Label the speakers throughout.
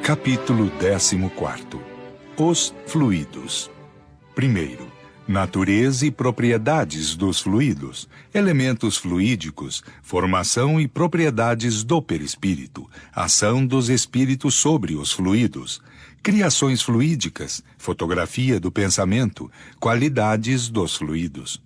Speaker 1: Capítulo 14. Os fluidos. Primeiro, natureza e propriedades dos fluidos, elementos fluídicos, formação e propriedades do perispírito, ação dos espíritos sobre os fluidos, criações fluídicas, fotografia do pensamento, qualidades dos fluidos.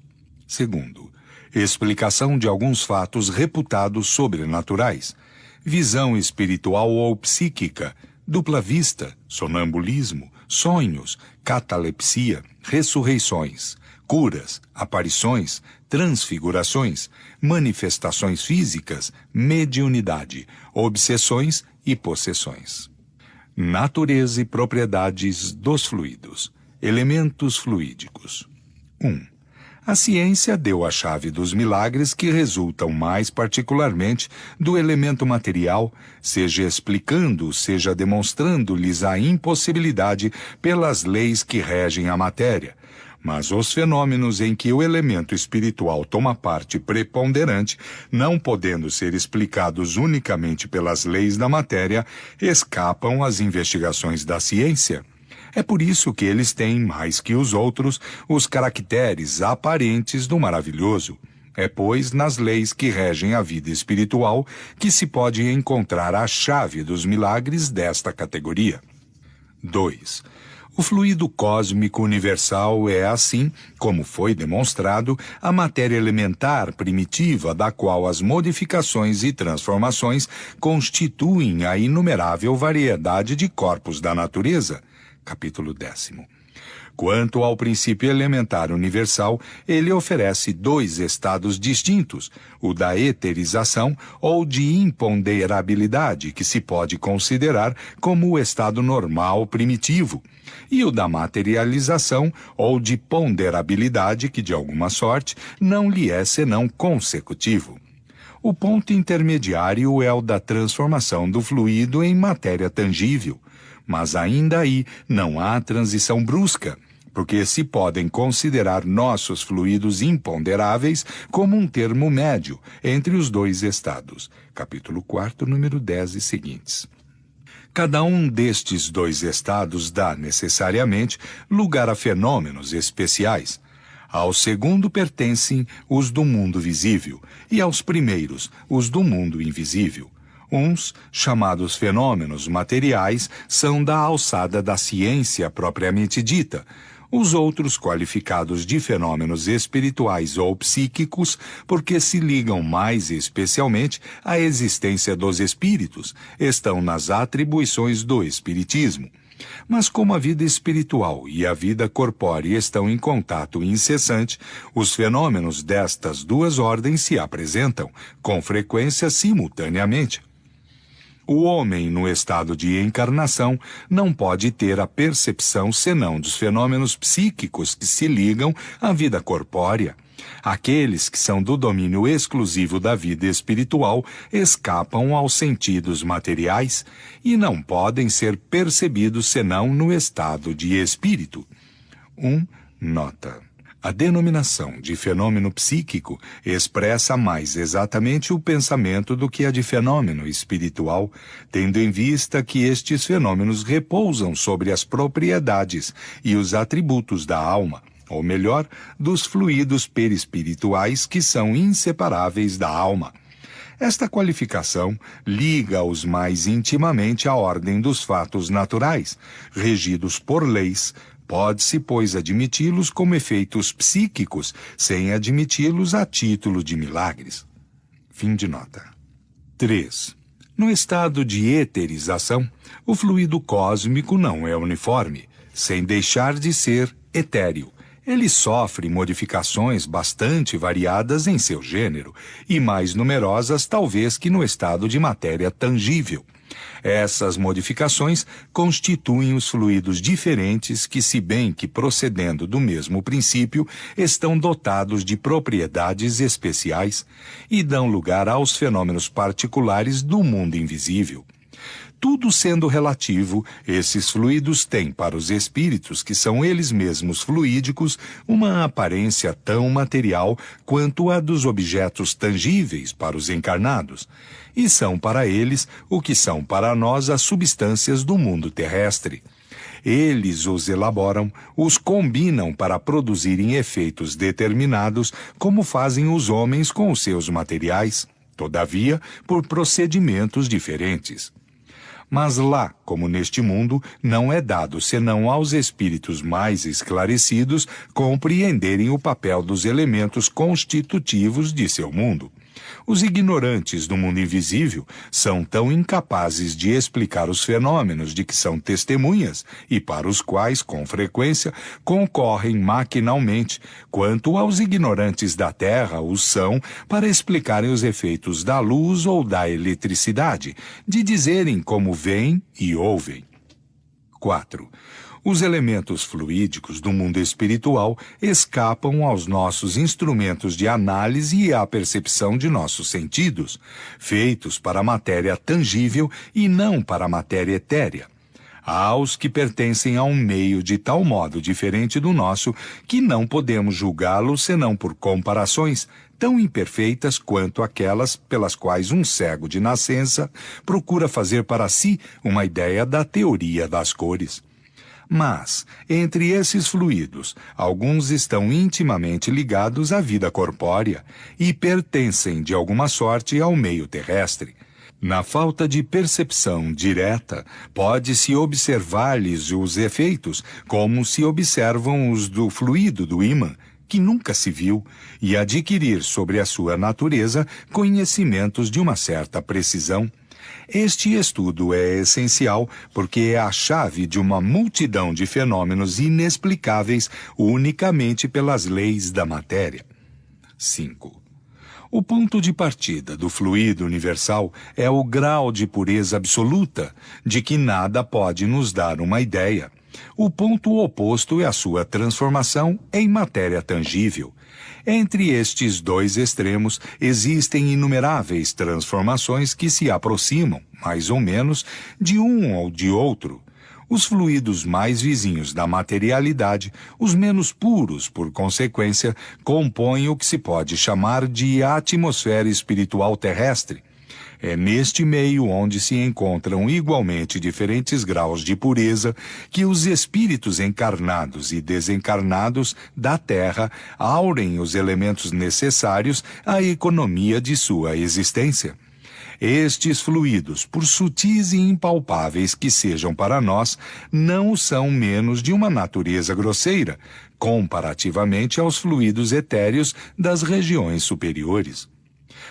Speaker 1: Segundo, explicação de alguns fatos reputados sobrenaturais, visão espiritual ou psíquica, dupla vista, sonambulismo, sonhos, catalepsia, ressurreições, curas, aparições, transfigurações, manifestações físicas, mediunidade, obsessões e possessões. Natureza e propriedades dos fluidos, elementos fluídicos. 1. A ciência deu a chave dos milagres que resultam mais particularmente do elemento material, seja explicando, seja demonstrando-lhes a impossibilidade pelas leis que regem a matéria. Mas os fenômenos em que o elemento espiritual toma parte preponderante, não podendo ser explicados unicamente pelas leis da matéria, escapam às investigações da ciência. É por isso que eles têm, mais que os outros, os caracteres aparentes do maravilhoso. É, pois, nas leis que regem a vida espiritual que se pode encontrar a chave dos milagres desta categoria. 2. O fluido cósmico universal é, assim, como foi demonstrado, a matéria elementar primitiva da qual as modificações e transformações constituem a inumerável variedade de corpos da natureza. Capítulo 10. Quanto ao princípio elementar universal, ele oferece dois estados distintos, o da eterização ou de imponderabilidade, que se pode considerar como o estado normal primitivo, e o da materialização ou de ponderabilidade, que de alguma sorte não lhe é senão consecutivo. O ponto intermediário é o da transformação do fluido em matéria tangível. Mas ainda aí não há transição brusca, porque se podem considerar nossos fluidos imponderáveis como um termo médio entre os dois estados. Capítulo 4, número 10 e seguintes. Cada um destes dois estados dá, necessariamente, lugar a fenômenos especiais. Ao segundo pertencem os do mundo visível, e aos primeiros, os do mundo invisível. Uns, chamados fenômenos materiais, são da alçada da ciência propriamente dita. Os outros, qualificados de fenômenos espirituais ou psíquicos, porque se ligam mais especialmente à existência dos espíritos, estão nas atribuições do espiritismo. Mas como a vida espiritual e a vida corpórea estão em contato incessante, os fenômenos destas duas ordens se apresentam, com frequência simultaneamente. O homem, no estado de encarnação, não pode ter a percepção senão dos fenômenos psíquicos que se ligam à vida corpórea. Aqueles que são do domínio exclusivo da vida espiritual escapam aos sentidos materiais e não podem ser percebidos senão no estado de espírito. 1. Nota. A denominação de fenômeno psíquico expressa mais exatamente o pensamento do que a de fenômeno espiritual, tendo em vista que estes fenômenos repousam sobre as propriedades e os atributos da alma, ou melhor, dos fluidos perispirituais que são inseparáveis da alma. Esta qualificação liga-os mais intimamente à ordem dos fatos naturais, regidos por leis. Pode-se, pois, admiti-los como efeitos psíquicos, sem admiti-los a título de milagres. Fim de nota. 3. No estado de eterização, o fluido cósmico não é uniforme, sem deixar de ser etéreo. Ele sofre modificações bastante variadas em seu gênero, e mais numerosas talvez que no estado de matéria tangível. Essas modificações constituem os fluidos diferentes que, se bem que procedendo do mesmo princípio, estão dotados de propriedades especiais e dão lugar aos fenômenos particulares do mundo invisível. Tudo sendo relativo, esses fluidos têm para os espíritos, que são eles mesmos fluídicos, uma aparência tão material quanto a dos objetos tangíveis para os encarnados, e são para eles o que são para nós as substâncias do mundo terrestre. Eles os elaboram, os combinam para produzirem efeitos determinados, como fazem os homens com os seus materiais, todavia, por procedimentos diferentes. Mas lá, como neste mundo, não é dado senão aos espíritos mais esclarecidos compreenderem o papel dos elementos constitutivos de seu mundo. Os ignorantes do mundo invisível são tão incapazes de explicar os fenômenos de que são testemunhas e para os quais, com frequência, concorrem maquinalmente, quanto aos ignorantes da Terra o são para explicarem os efeitos da luz ou da eletricidade, de dizerem como veem e ouvem. 4. Os elementos fluídicos do mundo espiritual escapam aos nossos instrumentos de análise e à percepção de nossos sentidos, feitos para a matéria tangível e não para a matéria etérea. Há os que pertencem a um meio de tal modo diferente do nosso que não podemos julgá-los senão por comparações tão imperfeitas quanto aquelas pelas quais um cego de nascença procura fazer para si uma ideia da teoria das cores. Mas, entre esses fluidos, alguns estão intimamente ligados à vida corpórea e pertencem de alguma sorte ao meio terrestre. Na falta de percepção direta, pode-se observar-lhes os efeitos como se observam os do fluido do ímã, que nunca se viu, e adquirir sobre a sua natureza conhecimentos de uma certa precisão. Este estudo é essencial porque é a chave de uma multidão de fenômenos inexplicáveis unicamente pelas leis da matéria. 5. O ponto de partida do fluido universal é o grau de pureza absoluta, de que nada pode nos dar uma ideia. O ponto oposto é a sua transformação em matéria tangível. Entre estes dois extremos existem inumeráveis transformações que se aproximam, mais ou menos, de um ou de outro. Os fluidos mais vizinhos da materialidade, os menos puros, por consequência, compõem o que se pode chamar de atmosfera espiritual terrestre. É neste meio onde se encontram igualmente diferentes graus de pureza que os espíritos encarnados e desencarnados da Terra aurem os elementos necessários à economia de sua existência. Estes fluidos, por sutis e impalpáveis que sejam para nós, não são menos de uma natureza grosseira, comparativamente aos fluidos etéreos das regiões superiores.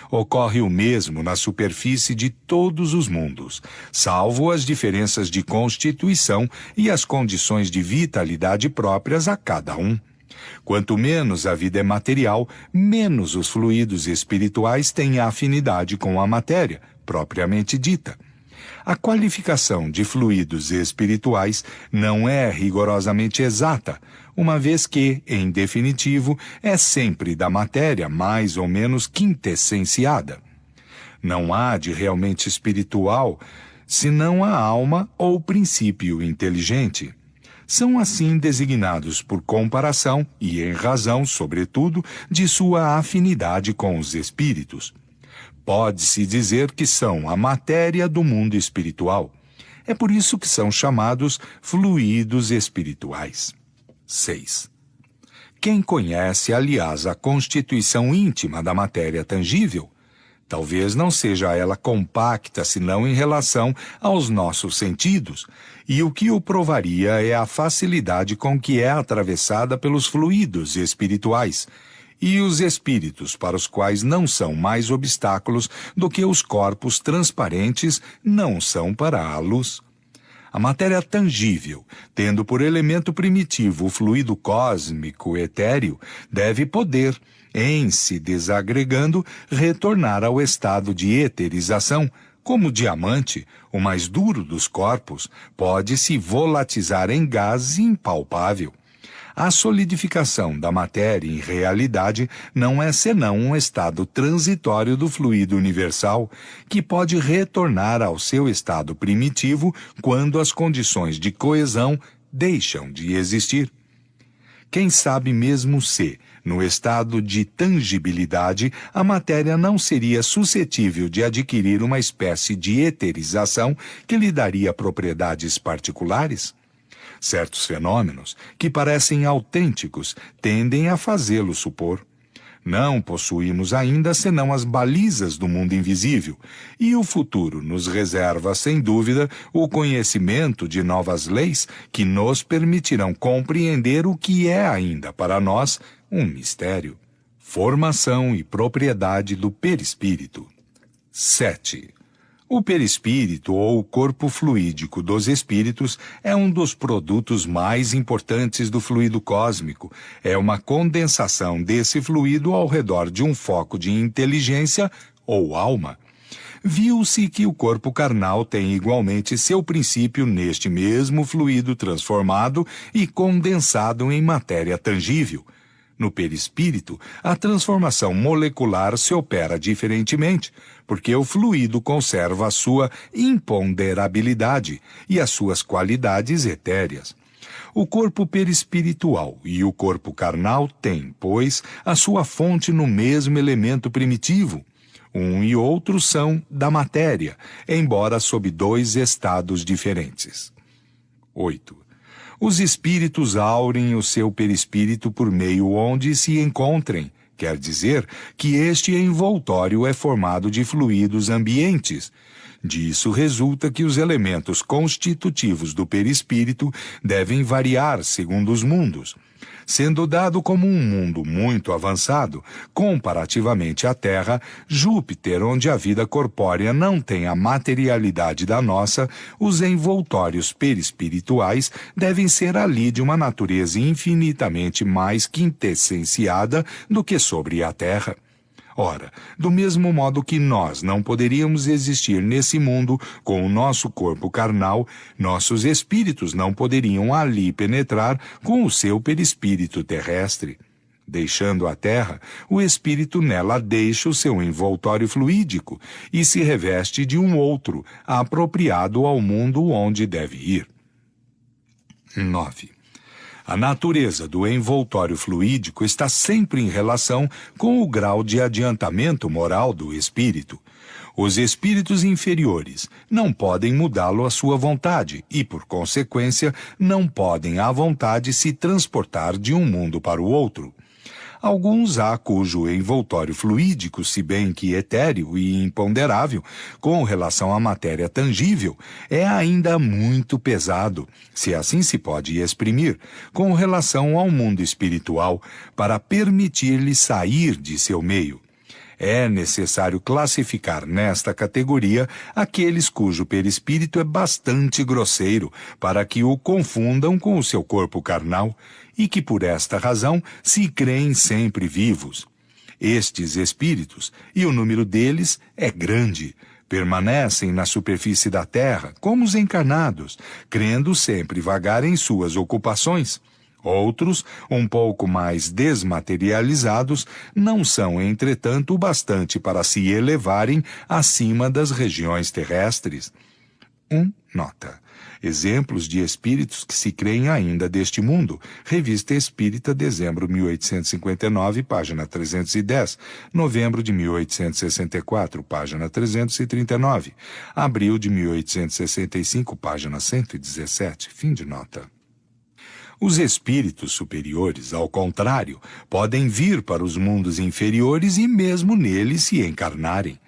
Speaker 1: Ocorre o mesmo na superfície de todos os mundos, salvo as diferenças de constituição e as condições de vitalidade próprias a cada um. Quanto menos a vida é material, menos os fluidos espirituais têm afinidade com a matéria, propriamente dita. A qualificação de fluidos espirituais não é rigorosamente exata, uma vez que, em definitivo, é sempre da matéria mais ou menos quintessenciada. Não há de realmente espiritual, senão a alma ou princípio inteligente. São assim designados por comparação e em razão, sobretudo, de sua afinidade com os espíritos. Pode-se dizer que são a matéria do mundo espiritual. É por isso que são chamados fluidos espirituais. 6. Quem conhece, aliás, a constituição íntima da matéria tangível, talvez não seja ela compacta senão em relação aos nossos sentidos, e o que o provaria é a facilidade com que é atravessada pelos fluidos espirituais, e os espíritos, para os quais não são mais obstáculos do que os corpos transparentes, não são para a luz. A matéria tangível, tendo por elemento primitivo o fluido cósmico etéreo, deve poder, em se desagregando, retornar ao estado de eterização, como o diamante, o mais duro dos corpos, pode se volatizar em gás impalpável. A solidificação da matéria em realidade não é senão um estado transitório do fluido universal que pode retornar ao seu estado primitivo quando as condições de coesão deixam de existir. Quem sabe mesmo se, no estado de tangibilidade, a matéria não seria suscetível de adquirir uma espécie de eterização que lhe daria propriedades particulares? Certos fenômenos, que parecem autênticos, tendem a fazê-lo supor. Não possuímos ainda senão as balizas do mundo invisível, e o futuro nos reserva, sem dúvida, o conhecimento de novas leis que nos permitirão compreender o que é ainda para nós um mistério. Formação e propriedade do perispírito. 7. O perispírito, ou corpo fluídico dos espíritos, é um dos produtos mais importantes do fluido cósmico. É uma condensação desse fluido ao redor de um foco de inteligência ou alma. Viu-se que o corpo carnal tem igualmente seu princípio neste mesmo fluido transformado e condensado em matéria tangível. No perispírito, a transformação molecular se opera diferentemente, porque o fluido conserva a sua imponderabilidade e as suas qualidades etéreas. O corpo perispiritual e o corpo carnal têm, pois, a sua fonte no mesmo elemento primitivo. Um e outro são da matéria, embora sob dois estados diferentes. 8. Os espíritos aurem o seu perispírito por meio onde se encontrem, quer dizer que este envoltório é formado de fluidos ambientes. Disso resulta que os elementos constitutivos do perispírito devem variar segundo os mundos. Sendo dado como um mundo muito avançado, comparativamente à Terra, Júpiter, onde a vida corpórea não tem a materialidade da nossa, os envoltórios perispirituais devem ser ali de uma natureza infinitamente mais quintessenciada do que sobre a Terra. Ora, do mesmo modo que nós não poderíamos existir nesse mundo com o nosso corpo carnal, nossos espíritos não poderiam ali penetrar com o seu perispírito terrestre. Deixando a Terra, o espírito nela deixa o seu envoltório fluídico e se reveste de um outro, apropriado ao mundo onde deve ir. 9. A natureza do envoltório fluídico está sempre em relação com o grau de adiantamento moral do espírito. Os espíritos inferiores não podem mudá-lo à sua vontade e, por consequência, não podem à vontade se transportar de um mundo para o outro. Alguns há cujo envoltório fluídico, se bem que etéreo e imponderável, com relação à matéria tangível, é ainda muito pesado, se assim se pode exprimir, com relação ao mundo espiritual, para permitir-lhe sair de seu meio. É necessário classificar nesta categoria aqueles cujo perispírito é bastante grosseiro, para que o confundam com o seu corpo carnal, e que por esta razão se creem sempre vivos. Estes espíritos, e o número deles é grande, permanecem na superfície da terra, como os encarnados, crendo sempre vagar em suas ocupações. Outros, um pouco mais desmaterializados, não são, entretanto, o bastante para se elevarem acima das regiões terrestres. Nota. Exemplos de espíritos que se creem ainda deste mundo. Revista Espírita, dezembro 1859, página 310. Novembro de 1864, página 339. Abril de 1865, página 117. Fim de nota. Os espíritos superiores, ao contrário, podem vir para os mundos inferiores e mesmo neles se encarnarem.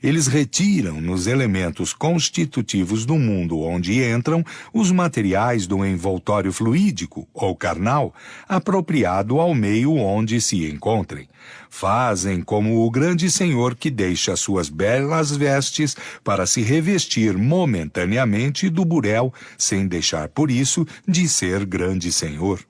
Speaker 1: Eles retiram nos elementos constitutivos do mundo onde entram os materiais do envoltório fluídico ou carnal, apropriado ao meio onde se encontrem. Fazem como o grande senhor que deixa suas belas vestes para se revestir momentaneamente do burel, sem deixar por isso de ser grande senhor.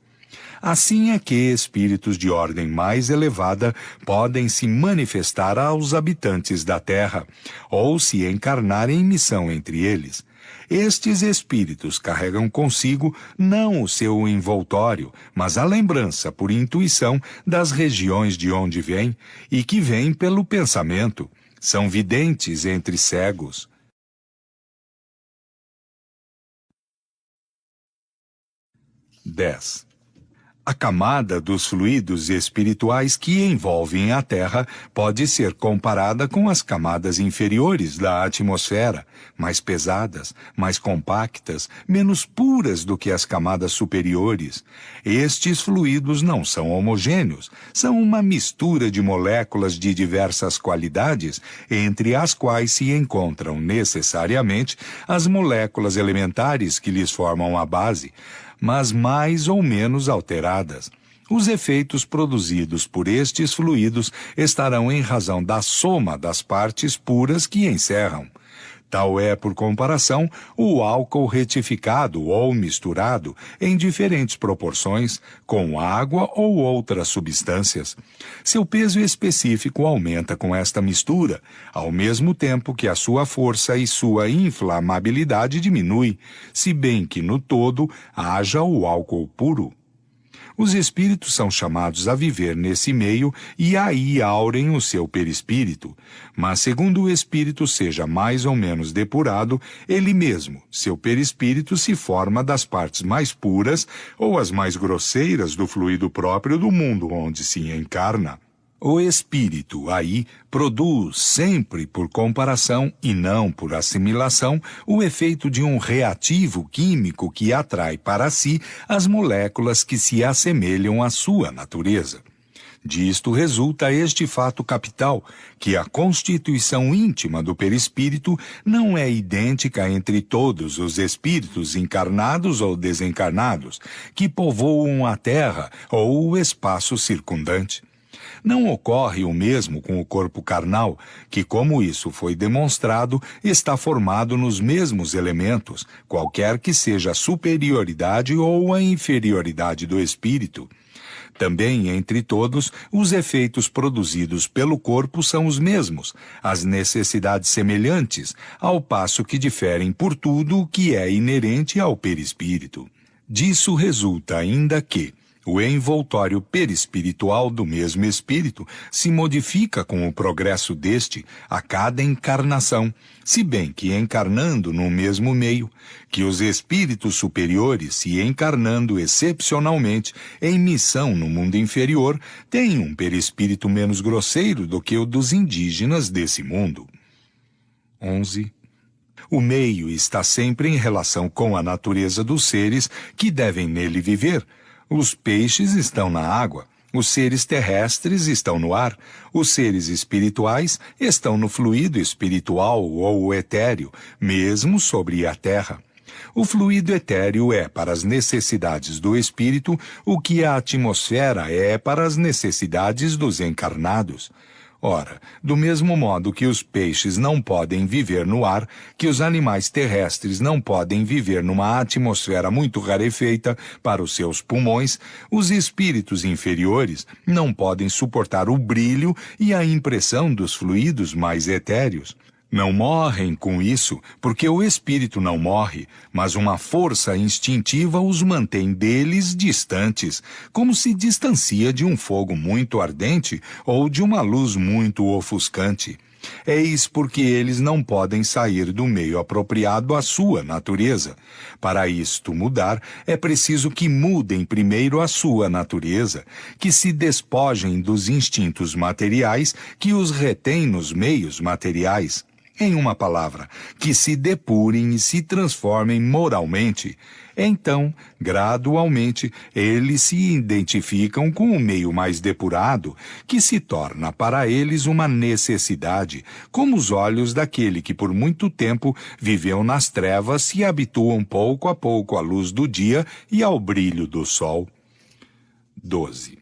Speaker 1: Assim é que espíritos de ordem mais elevada podem se manifestar aos habitantes da terra, ou se encarnar em missão entre eles. Estes espíritos carregam consigo não o seu envoltório, mas a lembrança por intuição das regiões de onde vêm e que vêm pelo pensamento. São videntes entre cegos. 10. A camada dos fluidos espirituais que envolvem a Terra pode ser comparada com as camadas inferiores da atmosfera, mais pesadas, mais compactas, menos puras do que as camadas superiores. Estes fluidos não são homogêneos, são uma mistura de moléculas de diversas qualidades, entre as quais se encontram necessariamente as moléculas elementares que lhes formam a base, mas mais ou menos alteradas. Os efeitos produzidos por estes fluidos estarão em razão da soma das partes puras que encerram. Tal é, por comparação, o álcool retificado ou misturado em diferentes proporções com água ou outras substâncias. Seu peso específico aumenta com esta mistura, ao mesmo tempo que a sua força e sua inflamabilidade diminui, se bem que no todo haja o álcool puro. Os espíritos são chamados a viver nesse meio e aí aurem o seu perispírito, mas segundo o espírito seja mais ou menos depurado, ele mesmo, seu perispírito, se forma das partes mais puras ou as mais grosseiras do fluido próprio do mundo onde se encarna. O espírito, aí, produz sempre por comparação e não por assimilação o efeito de um reativo químico que atrai para si as moléculas que se assemelham à sua natureza. Disto resulta este fato capital, que a constituição íntima do perispírito não é idêntica entre todos os espíritos encarnados ou desencarnados, que povoam a Terra ou o espaço circundante. Não ocorre o mesmo com o corpo carnal, que, como isso foi demonstrado, está formado nos mesmos elementos, qualquer que seja a superioridade ou a inferioridade do espírito. Também, entre todos, os efeitos produzidos pelo corpo são os mesmos, as necessidades semelhantes, ao passo que diferem por tudo o que é inerente ao perispírito. Disso resulta ainda que o envoltório perispiritual do mesmo espírito se modifica com o progresso deste a cada encarnação, se bem que encarnando no mesmo meio, que os espíritos superiores, se encarnando excepcionalmente em missão no mundo inferior, têm um perispírito menos grosseiro do que o dos indígenas desse mundo. 11. O meio está sempre em relação com a natureza dos seres que devem nele viver. Os peixes estão na água, os seres terrestres estão no ar, os seres espirituais estão no fluido espiritual ou etéreo, mesmo sobre a terra. O fluido etéreo é para as necessidades do espírito o que a atmosfera é para as necessidades dos encarnados. Ora, do mesmo modo que os peixes não podem viver no ar, que os animais terrestres não podem viver numa atmosfera muito rarefeita para os seus pulmões, os espíritos inferiores não podem suportar o brilho e a impressão dos fluidos mais etéreos. Não morrem com isso, porque o espírito não morre, mas uma força instintiva os mantém deles distantes, como se distancia de um fogo muito ardente ou de uma luz muito ofuscante. Eis porque eles não podem sair do meio apropriado à sua natureza. Para isto mudar, é preciso que mudem primeiro a sua natureza, que se despojem dos instintos materiais que os retêm nos meios materiais. Em uma palavra, que se depurem e se transformem moralmente. Então, gradualmente, eles se identificam com o meio mais depurado, que se torna para eles uma necessidade, como os olhos daquele que por muito tempo viveu nas trevas se habituam pouco a pouco à luz do dia e ao brilho do sol. 12.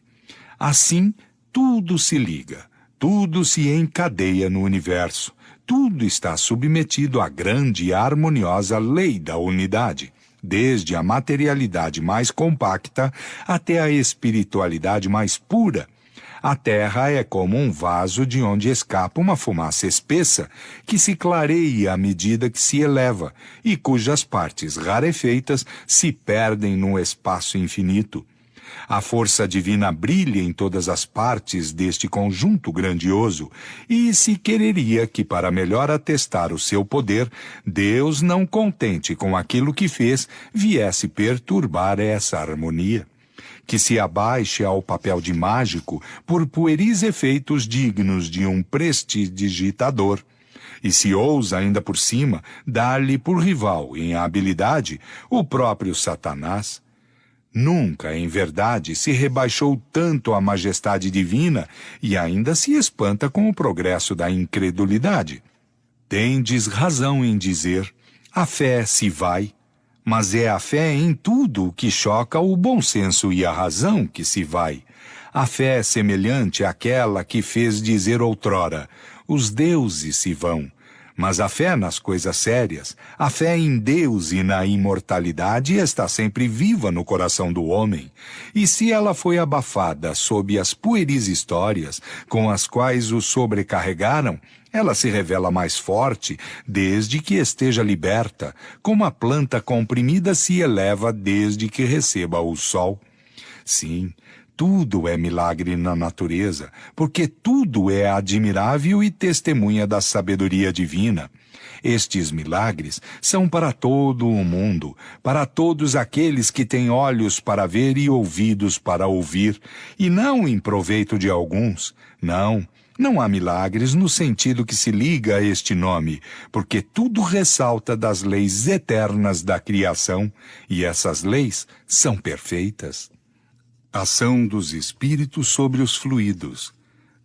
Speaker 1: Assim, tudo se liga, tudo se encadeia no universo. Tudo está submetido à grande e harmoniosa lei da unidade, desde a materialidade mais compacta até a espiritualidade mais pura. A terra é como um vaso de onde escapa uma fumaça espessa que se clareia à medida que se eleva e cujas partes rarefeitas se perdem no espaço infinito. A força divina brilha em todas as partes deste conjunto grandioso, e se quereria que, para melhor atestar o seu poder, Deus, não contente com aquilo que fez, viesse perturbar essa harmonia. Que se abaixe ao papel de mágico por pueris efeitos dignos de um prestidigitador. E se ousa ainda por cima dar-lhe por rival em habilidade o próprio Satanás. Nunca, em verdade, se rebaixou tanto a majestade divina e ainda se espanta com o progresso da incredulidade. Tendes razão em dizer, a fé se vai, mas é a fé em tudo que choca o bom senso e a razão que se vai. A fé é semelhante àquela que fez dizer outrora, os deuses se vão. Mas a fé nas coisas sérias, a fé em Deus e na imortalidade está sempre viva no coração do homem. E se ela foi abafada sob as pueris histórias com as quais o sobrecarregaram, ela se revela mais forte desde que esteja liberta, como a planta comprimida se eleva desde que receba o sol. Sim, tudo é milagre na natureza, porque tudo é admirável e testemunha da sabedoria divina. Estes milagres são para todo o mundo, para todos aqueles que têm olhos para ver e ouvidos para ouvir, e não em proveito de alguns. Não há milagres no sentido que se liga a este nome, porque tudo ressalta das leis eternas da criação, e essas leis são perfeitas. Ação dos espíritos sobre os fluidos.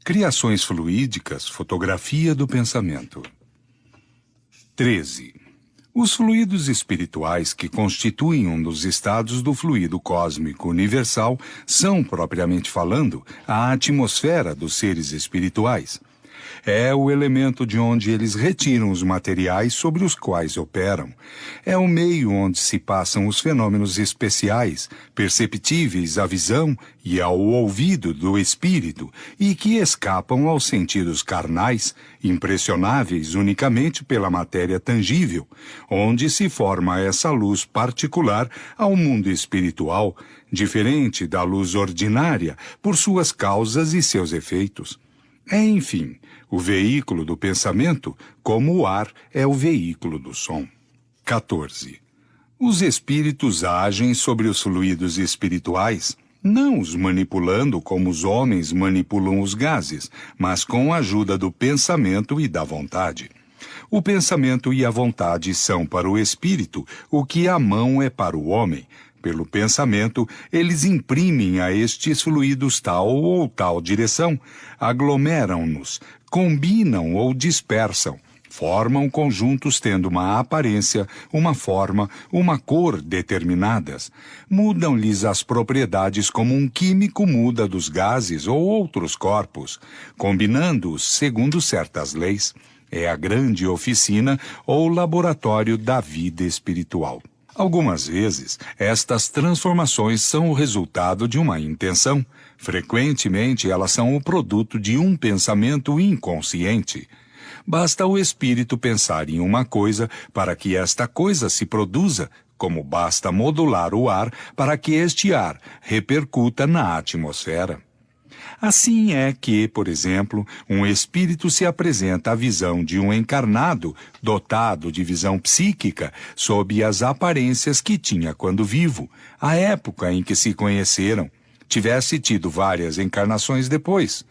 Speaker 1: Criações fluídicas, fotografia do pensamento. 13. Os fluidos espirituais que constituem um dos estados do fluido cósmico universal são, propriamente falando, a atmosfera dos seres espirituais. É o elemento de onde eles retiram os materiais sobre os quais operam. É o meio onde se passam os fenômenos especiais, perceptíveis à visão e ao ouvido do espírito, e que escapam aos sentidos carnais, impressionáveis unicamente pela matéria tangível, onde se forma essa luz particular ao mundo espiritual, diferente da luz ordinária, por suas causas e seus efeitos. É, enfim, o veículo do pensamento, como o ar é o veículo do som. 14. Os espíritos agem sobre os fluidos espirituais, não os manipulando como os homens manipulam os gases, mas com a ajuda do pensamento e da vontade. O pensamento e a vontade são para o espírito o que a mão é para o homem. Pelo pensamento, eles imprimem a estes fluidos tal ou tal direção, aglomeram-nos, combinam ou dispersam, formam conjuntos tendo uma aparência, uma forma, uma cor determinadas. Mudam-lhes as propriedades como um químico muda dos gases ou outros corpos, combinando-os segundo certas leis. É a grande oficina ou laboratório da vida espiritual. Algumas vezes, estas transformações são o resultado de uma intenção. Frequentemente, elas são o produto de um pensamento inconsciente. Basta o espírito pensar em uma coisa para que esta coisa se produza, como basta modular o ar para que este ar repercuta na atmosfera. Assim é que, por exemplo, um espírito se apresenta à visão de um encarnado dotado de visão psíquica sob as aparências que tinha quando vivo, à época em que se conheceram, tivesse tido várias encarnações depois.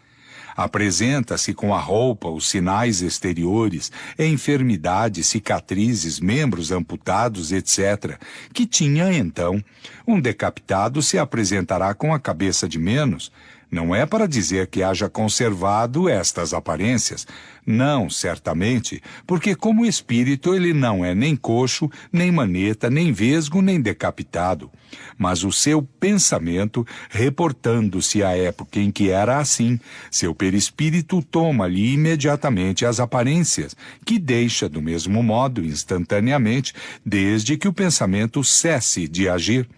Speaker 1: Apresenta-se com a roupa, os sinais exteriores, enfermidades, cicatrizes, membros amputados, etc., que tinha então. Um decapitado se apresentará com a cabeça de menos. Não é para dizer que haja conservado estas aparências. Não, certamente, porque como espírito ele não é nem coxo, nem maneta, nem vesgo, nem decapitado. Mas o seu pensamento, reportando-se à época em que era assim, seu perispírito toma-lhe imediatamente as aparências, que deixa do mesmo modo, instantaneamente, desde que o pensamento cesse de agir.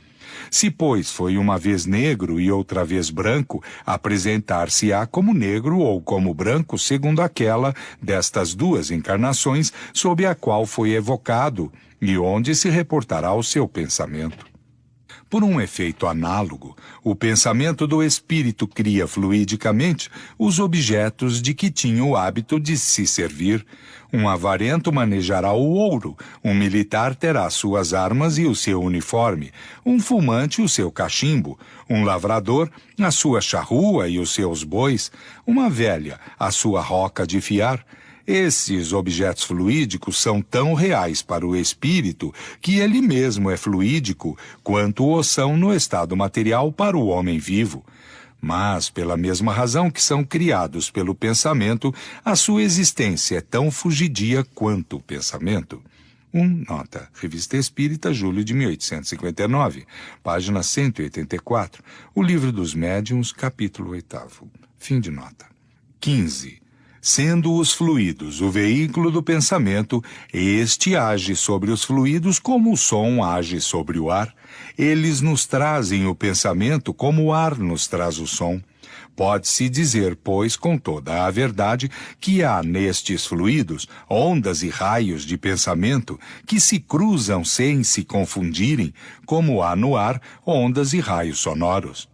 Speaker 1: Se, pois, foi uma vez negro e outra vez branco, apresentar-se-á como negro ou como branco, segundo aquela destas duas encarnações sob a qual foi evocado, e onde se reportará o seu pensamento. Por um efeito análogo, o pensamento do espírito cria fluidicamente os objetos de que tinha o hábito de se servir. Um avarento manejará o ouro, um militar terá suas armas e o seu uniforme, um fumante o seu cachimbo, um lavrador a sua charrua e os seus bois, uma velha a sua roca de fiar. Esses objetos fluídicos são tão reais para o espírito que ele mesmo é fluídico quanto o são no estado material para o homem vivo. Mas, pela mesma razão que são criados pelo pensamento, a sua existência é tão fugidia quanto o pensamento. Nota. Revista Espírita, julho de 1859, página 184. O Livro dos Médiuns, capítulo 8º. Fim de nota. 15. Sendo os fluidos o veículo do pensamento, este age sobre os fluidos como o som age sobre o ar. Eles nos trazem o pensamento como o ar nos traz o som. Pode-se dizer, pois, com toda a verdade, que há nestes fluidos ondas e raios de pensamento que se cruzam sem se confundirem, como há no ar ondas e raios sonoros.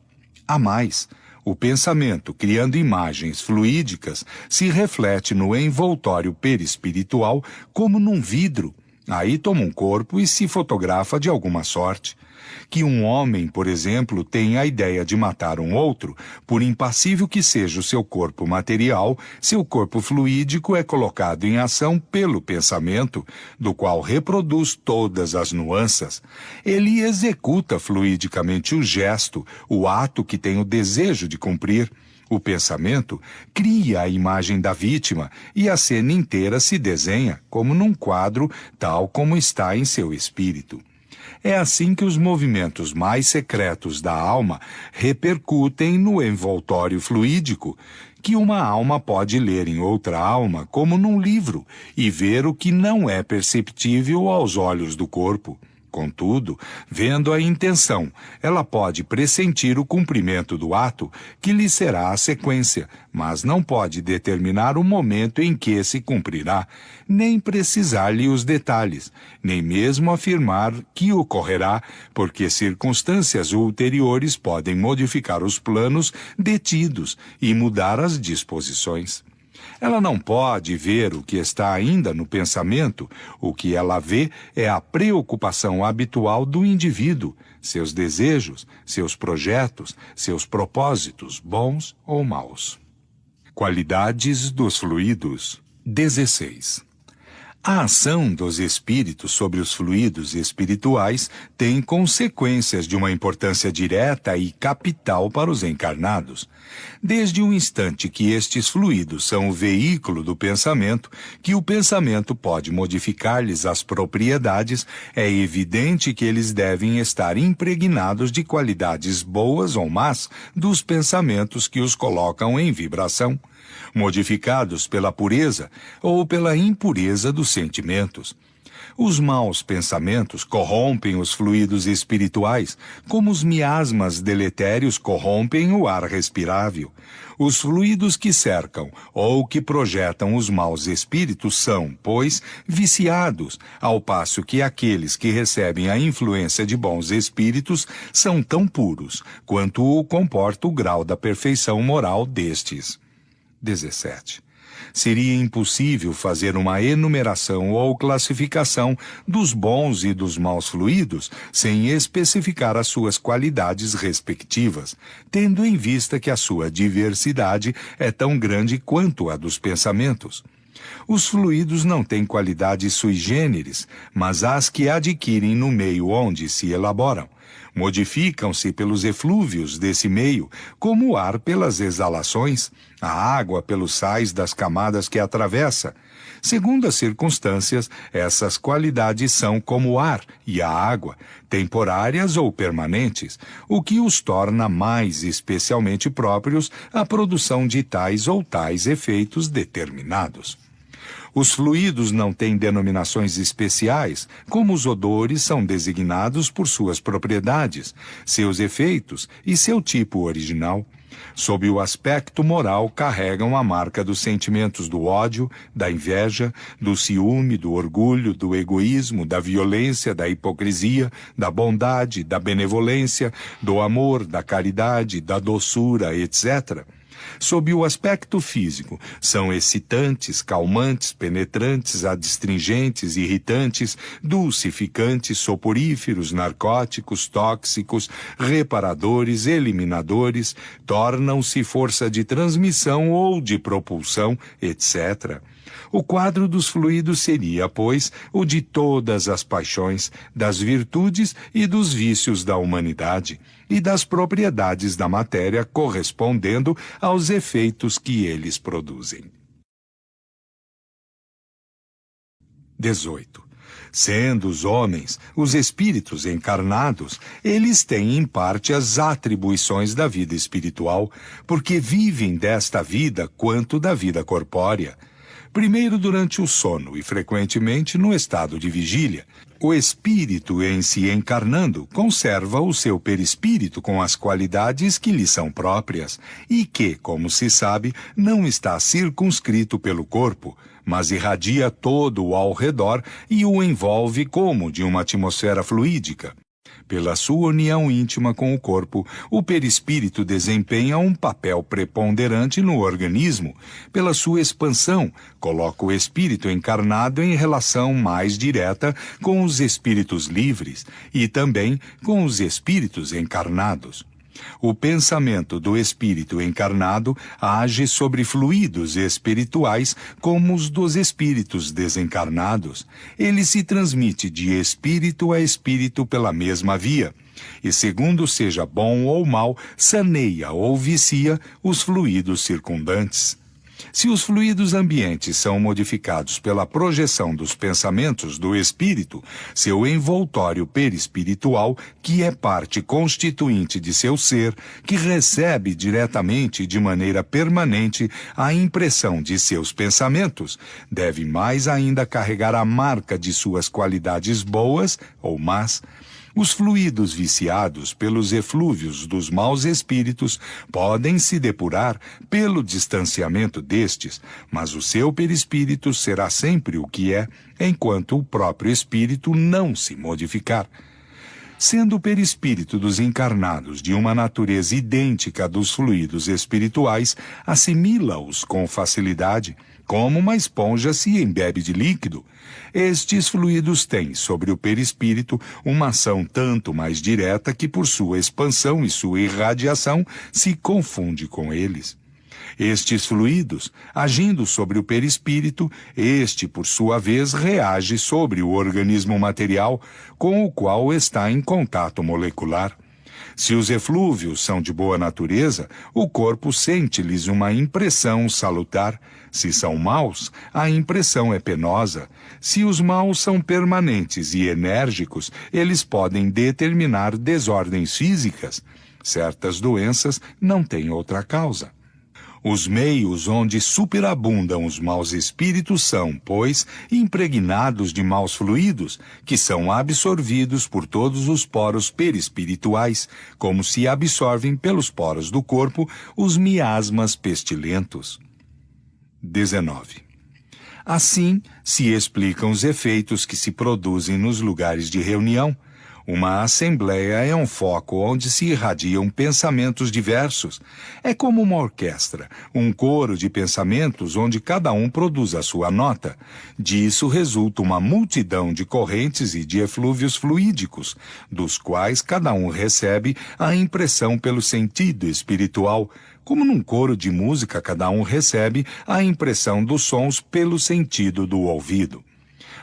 Speaker 1: Há mais. O pensamento, criando imagens fluídicas, se reflete no envoltório perispiritual como num vidro. Aí toma um corpo e se fotografa de alguma sorte. Que um homem, por exemplo, tenha a ideia de matar um outro, por impassível que seja o seu corpo material, seu corpo fluídico é colocado em ação pelo pensamento, do qual reproduz todas as nuances. Ele executa fluidicamente o gesto, o ato que tem o desejo de cumprir. O pensamento cria a imagem da vítima e a cena inteira se desenha, como num quadro, tal como está em seu espírito. É assim que os movimentos mais secretos da alma repercutem no envoltório fluídico, que uma alma pode ler em outra alma como num livro e ver o que não é perceptível aos olhos do corpo. Contudo, vendo a intenção, ela pode pressentir o cumprimento do ato que lhe será a sequência, mas não pode determinar o momento em que se cumprirá, nem precisar-lhe os detalhes, nem mesmo afirmar que ocorrerá, porque circunstâncias ulteriores podem modificar os planos detidos e mudar as disposições. Ela não pode ver o que está ainda no pensamento. O que ela vê é a preocupação habitual do indivíduo, seus desejos, seus projetos, seus propósitos, bons ou maus. Qualidades dos fluidos. 16. A ação dos espíritos sobre os fluidos espirituais tem consequências de uma importância direta e capital para os encarnados. Desde o instante que estes fluidos são o veículo do pensamento, que o pensamento pode modificar-lhes as propriedades, é evidente que eles devem estar impregnados de qualidades boas ou más dos pensamentos que os colocam em vibração, modificados pela pureza ou pela impureza dos sentimentos. Os maus pensamentos corrompem os fluidos espirituais, como os miasmas deletérios corrompem o ar respirável. Os fluidos que cercam ou que projetam os maus espíritos são, pois, viciados, ao passo que aqueles que recebem a influência de bons espíritos são tão puros quanto o comporta o grau da perfeição moral destes. 17. Seria impossível fazer uma enumeração ou classificação dos bons e dos maus fluidos sem especificar as suas qualidades respectivas, tendo em vista que a sua diversidade é tão grande quanto a dos pensamentos. Os fluidos não têm qualidades sui generis, mas as que adquirem no meio onde se elaboram. Modificam-se pelos eflúvios desse meio, como o ar pelas exalações, a água pelos sais das camadas que atravessa. Segundo as circunstâncias, essas qualidades são como o ar e a água, temporárias ou permanentes, o que os torna mais especialmente próprios à produção de tais ou tais efeitos determinados. Os fluidos não têm denominações especiais, como os odores são designados por suas propriedades, seus efeitos e seu tipo original. Sob o aspecto moral, carregam a marca dos sentimentos do ódio, da inveja, do ciúme, do orgulho, do egoísmo, da violência, da hipocrisia, da bondade, da benevolência, do amor, da caridade, da doçura, etc. Sob o aspecto físico, são excitantes, calmantes, penetrantes, adstringentes, irritantes, dulcificantes, soporíferos, narcóticos, tóxicos, reparadores, eliminadores, tornam-se força de transmissão ou de propulsão, etc. O quadro dos fluidos seria, pois, o de todas as paixões, das virtudes e dos vícios da humanidade, e das propriedades da matéria correspondendo aos efeitos que eles produzem. 18. Sendo os homens, os espíritos encarnados, eles têm em parte as atribuições da vida espiritual, porque vivem desta vida quanto da vida corpórea. Primeiro durante o sono e frequentemente no estado de vigília. O espírito em si encarnando conserva o seu perispírito com as qualidades que lhe são próprias e que, como se sabe, não está circunscrito pelo corpo, mas irradia todo ao redor e o envolve como de uma atmosfera fluídica. Pela sua união íntima com o corpo, o perispírito desempenha um papel preponderante no organismo. Pela sua expansão, coloca o espírito encarnado em relação mais direta com os espíritos livres e também com os espíritos encarnados. O pensamento do espírito encarnado age sobre fluidos espirituais como os dos espíritos desencarnados. Ele se transmite de espírito a espírito pela mesma via, e segundo seja bom ou mal, saneia ou vicia os fluidos circundantes. Se os fluidos ambientes são modificados pela projeção dos pensamentos do espírito, seu envoltório perispiritual, que é parte constituinte de seu ser, que recebe diretamente e de maneira permanente a impressão de seus pensamentos, deve mais ainda carregar a marca de suas qualidades boas ou más. Os fluidos viciados pelos eflúvios dos maus espíritos podem se depurar pelo distanciamento destes, mas o seu perispírito será sempre o que é, enquanto o próprio espírito não se modificar. Sendo o perispírito dos encarnados de uma natureza idêntica à dos fluidos espirituais, assimila-os com facilidade, como uma esponja se embebe de líquido. Estes fluidos têm sobre o perispírito uma ação tanto mais direta que por sua expansão e sua irradiação se confunde com eles. Estes fluidos, agindo sobre o perispírito, este, por sua vez, reage sobre o organismo material com o qual está em contato molecular. Se os eflúvios são de boa natureza, o corpo sente-lhes uma impressão salutar. Se são maus, a impressão é penosa. Se os maus são permanentes e enérgicos, eles podem determinar desordens físicas. Certas doenças não têm outra causa. Os meios onde superabundam os maus espíritos são, pois, impregnados de maus fluidos, que são absorvidos por todos os poros perispirituais, como se absorvem pelos poros do corpo os miasmas pestilentos. 19. Assim se explicam os efeitos que se produzem nos lugares de reunião. Uma assembleia é um foco onde se irradiam pensamentos diversos. É como uma orquestra, um coro de pensamentos onde cada um produz a sua nota. Disso resulta uma multidão de correntes e de eflúvios fluídicos, dos quais cada um recebe a impressão pelo sentido espiritual. Como num coro de música, cada um recebe a impressão dos sons pelo sentido do ouvido.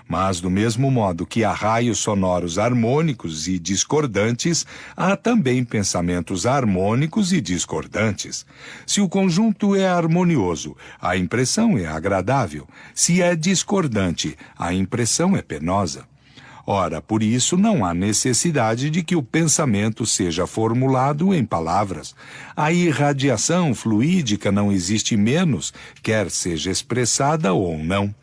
Speaker 1: Mas, do mesmo modo que há raios sonoros harmônicos e discordantes, há também pensamentos harmônicos e discordantes. Se o conjunto é harmonioso, a impressão é agradável. Se é discordante, a impressão é penosa. Ora, por isso não há necessidade de que o pensamento seja formulado em palavras. A irradiação fluídica não existe menos, quer seja expressada ou não.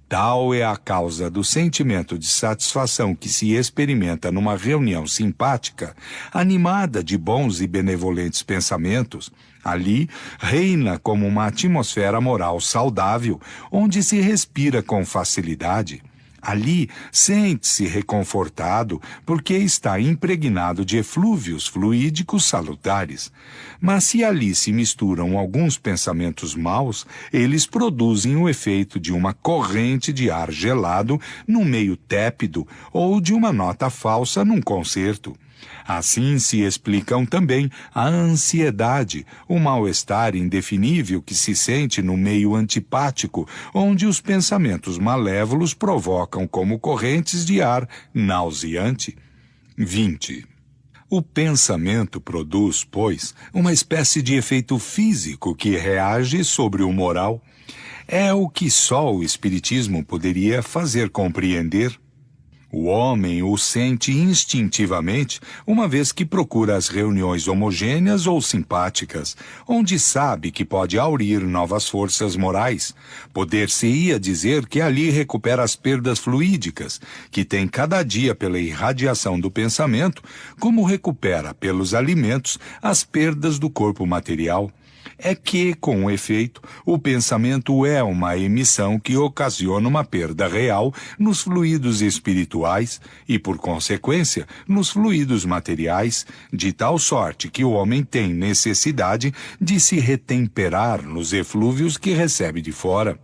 Speaker 1: Tal é a causa do sentimento de satisfação que se experimenta numa reunião simpática, animada de bons e benevolentes pensamentos. Ali reina como uma atmosfera moral saudável, onde se respira com facilidade. Ali sente-se reconfortado porque está impregnado de eflúvios fluídicos salutares. Mas se ali se misturam alguns pensamentos maus, eles produzem o efeito de uma corrente de ar gelado num meio tépido ou de uma nota falsa num concerto. Assim se explicam também a ansiedade, o mal-estar indefinível que se sente no meio antipático, onde os pensamentos malévolos provocam como correntes de ar nauseante. 20. O pensamento produz, pois, uma espécie de efeito físico que reage sobre o moral. É o que só o Espiritismo poderia fazer compreender. O homem o sente instintivamente, uma vez que procura as reuniões homogêneas ou simpáticas, onde sabe que pode aurir novas forças morais. Poder-se-ia dizer que ali recupera as perdas fluídicas, que tem cada dia pela irradiação do pensamento, como recupera pelos alimentos as perdas do corpo material. É que, com efeito, o pensamento é uma emissão que ocasiona uma perda real nos fluidos espirituais e, por consequência, nos fluidos materiais, de tal sorte que o homem tem necessidade de se retemperar nos eflúvios que recebe de fora.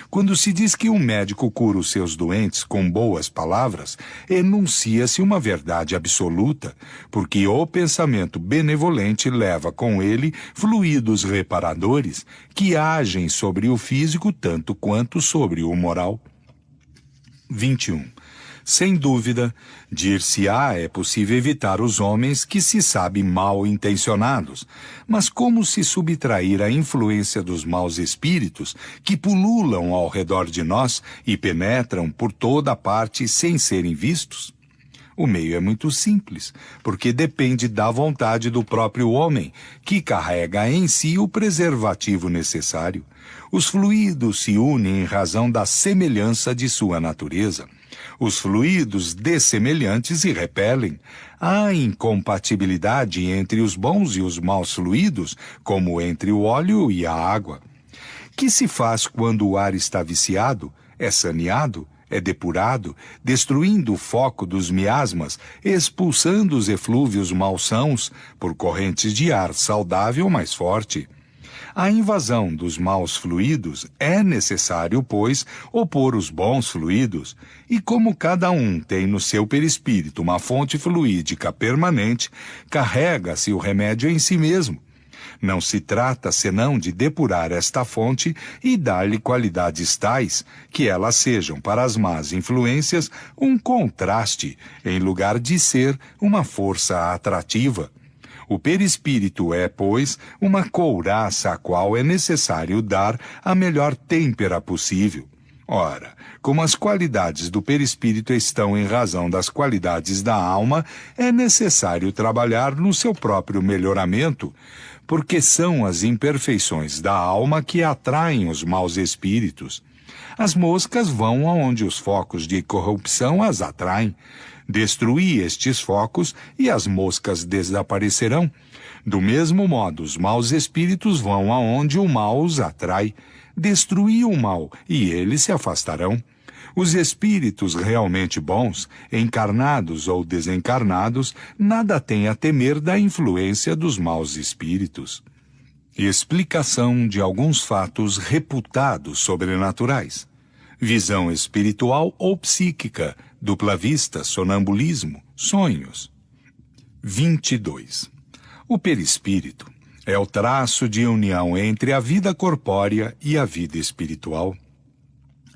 Speaker 1: Quando se diz que um médico cura os seus doentes com boas palavras, enuncia-se uma verdade absoluta, porque o pensamento benevolente leva com ele fluidos reparadores que agem sobre o físico tanto quanto sobre o moral. 21. Sem dúvida, dir-se-á é possível evitar os homens que se sabem mal intencionados, mas como se subtrair à influência dos maus espíritos que pululam ao redor de nós e penetram por toda a parte sem serem vistos? O meio é muito simples, porque depende da vontade do próprio homem, que carrega em si o preservativo necessário. Os fluidos se unem em razão da semelhança de sua natureza. Os fluidos dessemelhantes se repelem. Há incompatibilidade entre os bons e os maus fluidos, como entre o óleo e a água. Que se faz quando o ar está viciado? É saneado? É depurado, destruindo o foco dos miasmas, expulsando os eflúvios malsãos por correntes de ar saudável mais forte. A invasão dos maus fluidos é necessário, pois, opor os bons fluidos, e como cada um tem no seu perispírito uma fonte fluídica permanente, carrega-se o remédio em si mesmo. Não se trata senão de depurar esta fonte e dar-lhe qualidades tais que elas sejam para as más influências um contraste, em lugar de ser uma força atrativa. O perispírito é, pois, uma couraça a qual é necessário dar a melhor têmpera possível. Ora, como as qualidades do perispírito estão em razão das qualidades da alma, é necessário trabalhar no seu próprio melhoramento, porque são as imperfeições da alma que atraem os maus espíritos. As moscas vão aonde os focos de corrupção as atraem. Destruí estes focos e as moscas desaparecerão. Do mesmo modo, os maus espíritos vão aonde o mal os atrai. Destruí o mal e eles se afastarão. Os espíritos realmente bons, encarnados ou desencarnados, nada têm a temer da influência dos maus espíritos. Explicação de alguns fatos reputados sobrenaturais. Visão espiritual ou psíquica, dupla vista, sonambulismo, sonhos. 22. O perispírito é o traço de união entre a vida corpórea e a vida espiritual.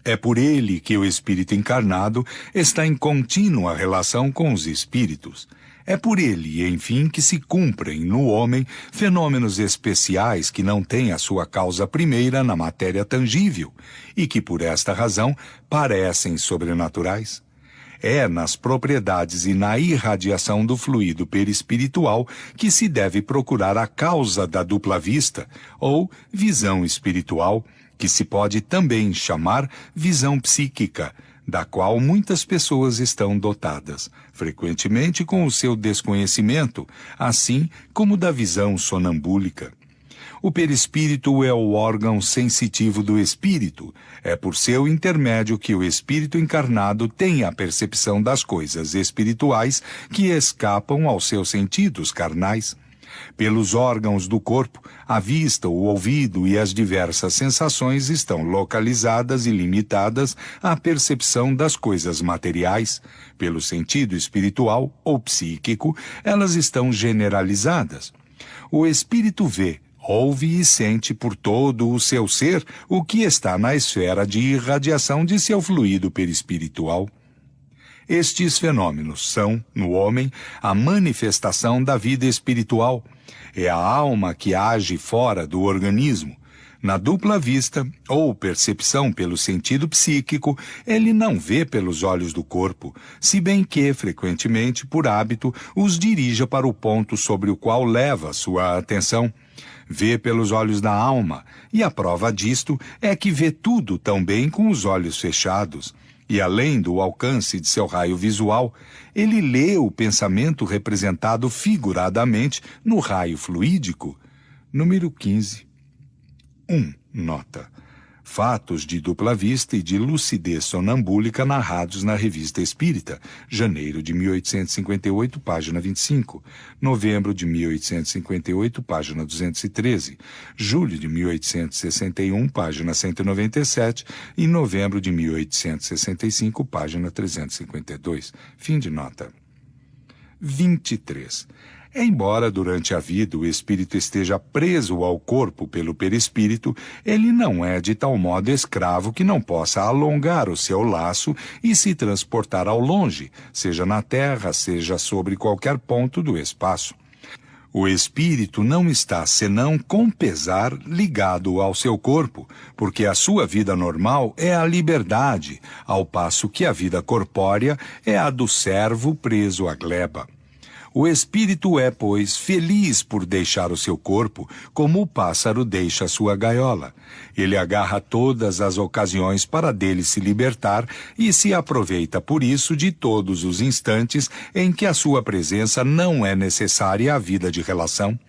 Speaker 1: É por ele que o espírito encarnado está em contínua relação com os espíritos. É por ele, enfim, que se cumprem no homem fenômenos especiais que não têm a sua causa primeira na matéria tangível e que, por esta razão, parecem sobrenaturais. É nas propriedades e na irradiação do fluido perispiritual que se deve procurar a causa da dupla vista, ou visão espiritual, que se pode também chamar visão psíquica, da qual muitas pessoas estão dotadas, frequentemente com o seu desconhecimento, assim como da visão sonambúlica. O perispírito é o órgão sensitivo do espírito. É por seu intermédio que o espírito encarnado tem a percepção das coisas espirituais que escapam aos seus sentidos carnais. Pelos órgãos do corpo, a vista, o ouvido e as diversas sensações estão localizadas e limitadas à percepção das coisas materiais. Pelo sentido espiritual ou psíquico, elas estão generalizadas. O espírito vê, ouve e sente por todo o seu ser o que está na esfera de irradiação de seu fluido perispiritual. Estes fenômenos são, no homem, a manifestação da vida espiritual. É a alma que age fora do organismo. Na dupla vista, ou percepção pelo sentido psíquico, ele não vê pelos olhos do corpo, se bem que, frequentemente, por hábito, os dirija para o ponto sobre o qual leva sua atenção. Vê pelos olhos da alma, e a prova disto é que vê tudo tão bem com os olhos fechados. E além do alcance de seu raio visual, ele lê o pensamento representado figuradamente no raio fluídico. Número 15. 1. Nota. Fatos de dupla vista e de lucidez sonambúlica narrados na Revista Espírita, janeiro de 1858, página 25, novembro de 1858, página 213, julho de 1861, página 197 e novembro de 1865, página 352. Fim de nota. 23. Embora durante a vida o espírito esteja preso ao corpo pelo perispírito, ele não é de tal modo escravo que não possa alongar o seu laço e se transportar ao longe, seja na terra, seja sobre qualquer ponto do espaço. O espírito não está, senão com pesar, ligado ao seu corpo, porque a sua vida normal é a liberdade, ao passo que a vida corpórea é a do servo preso à gleba. O espírito é, pois, feliz por deixar o seu corpo, como o pássaro deixa a sua gaiola. Ele agarra todas as ocasiões para dele se libertar e se aproveita por isso de todos os instantes em que a sua presença não é necessária à vida de relação.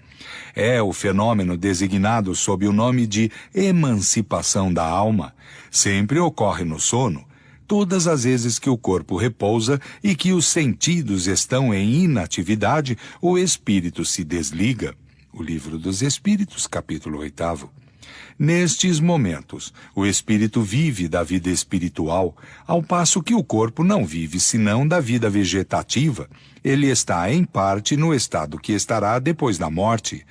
Speaker 1: É o fenômeno designado sob o nome de emancipação da alma. Sempre ocorre no sono. Todas as vezes que o corpo repousa e que os sentidos estão em inatividade, o espírito se desliga. O Livro dos Espíritos, capítulo 8º. Nestes momentos, o espírito vive da vida espiritual, ao passo que o corpo não vive senão da vida vegetativa. Ele está, em parte, no estado que estará depois da morte.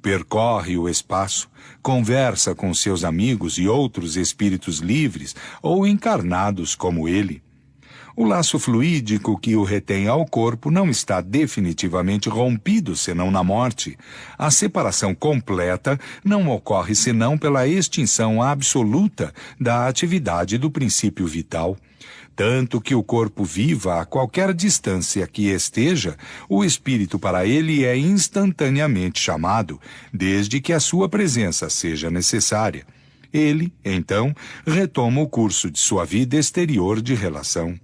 Speaker 1: Percorre o espaço, conversa com seus amigos e outros espíritos livres ou encarnados como ele. O laço fluídico que o retém ao corpo não está definitivamente rompido senão na morte. A separação completa não ocorre senão pela extinção absoluta da atividade do princípio vital. Tanto que o corpo viva a qualquer distância que esteja, o espírito para ele é instantaneamente chamado, desde que a sua presença seja necessária. Ele, então, retoma o curso de sua vida exterior de relação.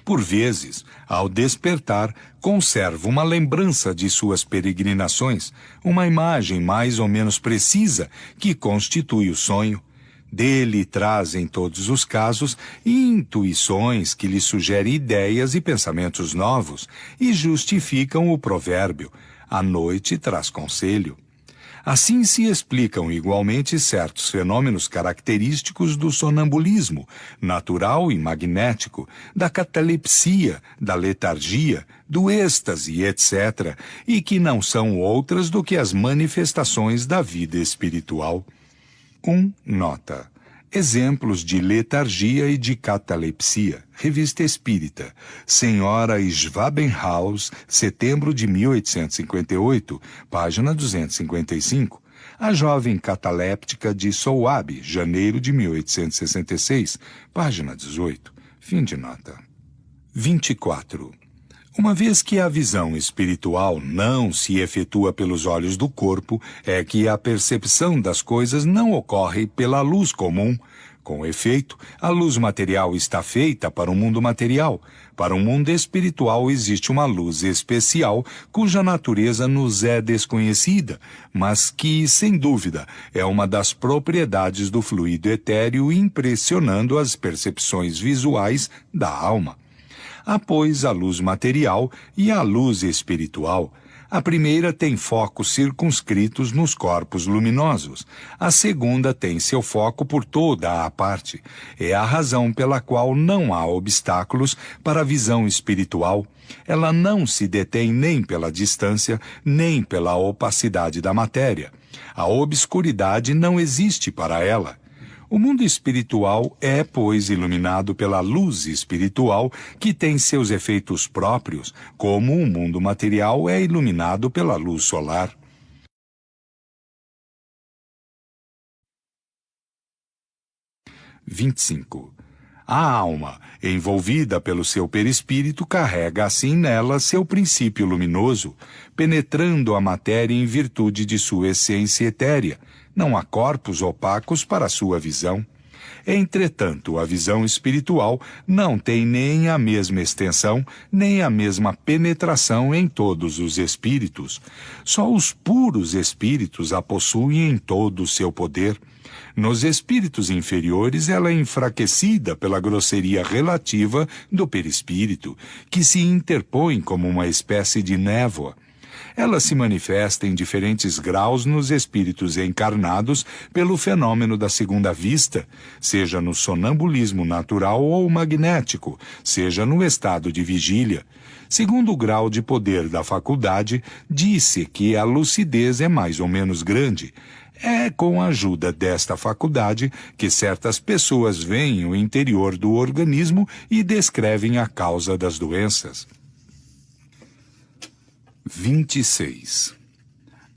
Speaker 1: Por vezes, ao despertar, conserva uma lembrança de suas peregrinações, uma imagem mais ou menos precisa que constitui o sonho. Dele traz, em todos os casos, intuições que lhe sugerem ideias e pensamentos novos e justificam o provérbio: a noite traz conselho. Assim se explicam igualmente certos fenômenos característicos do sonambulismo, natural e magnético, da catalepsia, da letargia, do êxtase, etc., e que não são outras do que as manifestações da vida espiritual. 1. Nota. Exemplos de letargia e de catalepsia. Revista Espírita. Senhora Schwabenhaus, setembro de 1858, página 255. A jovem cataléptica de Soabe, janeiro de 1866, página 18. Fim de nota. 24. Uma vez que a visão espiritual não se efetua pelos olhos do corpo, é que a percepção das coisas não ocorre pela luz comum. Com efeito, a luz material está feita para o mundo material. Para o mundo espiritual existe uma luz especial cuja natureza nos é desconhecida, mas que, sem dúvida, é uma das propriedades do fluido etéreo impressionando as percepções visuais da alma. Há, pois, a luz material e a luz espiritual. A primeira tem focos circunscritos nos corpos luminosos. A segunda tem seu foco por toda a parte. É a razão pela qual não há obstáculos para a visão espiritual. Ela não se detém nem pela distância, nem pela opacidade da matéria. A obscuridade não existe para ela. O mundo espiritual é, pois, iluminado pela luz espiritual, que tem seus efeitos próprios, como o mundo material é iluminado pela luz solar. A alma, envolvida pelo seu perispírito, carrega assim nela seu princípio luminoso, penetrando a matéria em virtude de sua essência etérea. Não há corpos opacos para sua visão. Entretanto, a visão espiritual não tem nem a mesma extensão, nem a mesma penetração em todos os espíritos. Só os puros espíritos a possuem em todo o seu poder. Nos espíritos inferiores, ela é enfraquecida pela grosseria relativa do perispírito, que se interpõe como uma espécie de névoa. Ela se manifesta em diferentes graus nos espíritos encarnados pelo fenômeno da segunda vista, seja no sonambulismo natural ou magnético, seja no estado de vigília. Segundo o grau de poder da faculdade, disse que a lucidez é mais ou menos grande. É com a ajuda desta faculdade que certas pessoas veem o interior do organismo e descrevem a causa das doenças. 26.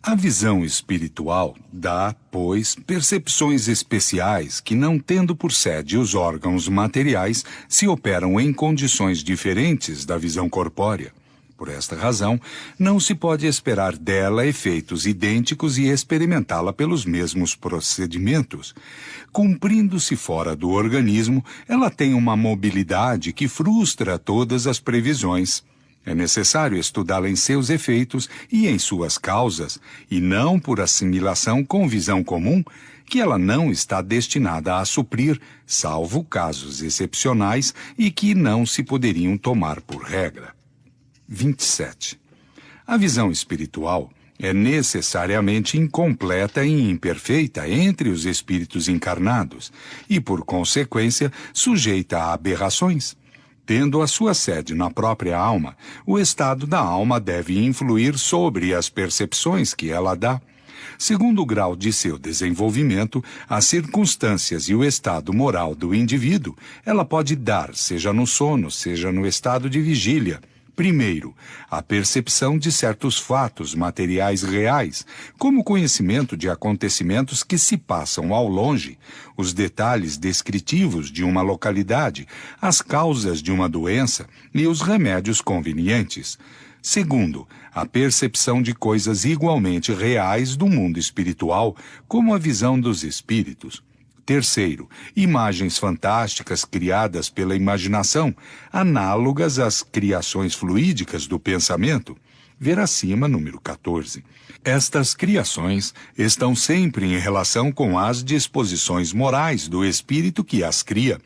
Speaker 1: A visão espiritual dá, pois, percepções especiais que, não tendo por sede os órgãos materiais, se operam em condições diferentes da visão corpórea. Por esta razão, não se pode esperar dela efeitos idênticos e experimentá-la pelos mesmos procedimentos. Cumprindo-se fora do organismo, ela tem uma mobilidade que frustra todas as previsões. É necessário estudá-la em seus efeitos e em suas causas, e não por assimilação com visão comum, que ela não está destinada a suprir, salvo casos excepcionais e que não se poderiam tomar por regra. 27. A visão espiritual é necessariamente incompleta e imperfeita entre os espíritos encarnados e, por consequência, sujeita a aberrações. Tendo a sua sede na própria alma, o estado da alma deve influir sobre as percepções que ela dá. Segundo o grau de seu desenvolvimento, as circunstâncias e o estado moral do indivíduo, ela pode dar, seja no sono, seja no estado de vigília. Primeiro, a percepção de certos fatos materiais reais, como o conhecimento de acontecimentos que se passam ao longe, os detalhes descritivos de uma localidade, as causas de uma doença e os remédios convenientes. Segundo, a percepção de coisas igualmente reais do mundo espiritual, como a visão dos espíritos. Terceiro, imagens fantásticas criadas pela imaginação, análogas às criações fluídicas do pensamento. Ver acima, número 14. Estas criações estão sempre em relação com as disposições morais do espírito que as cria.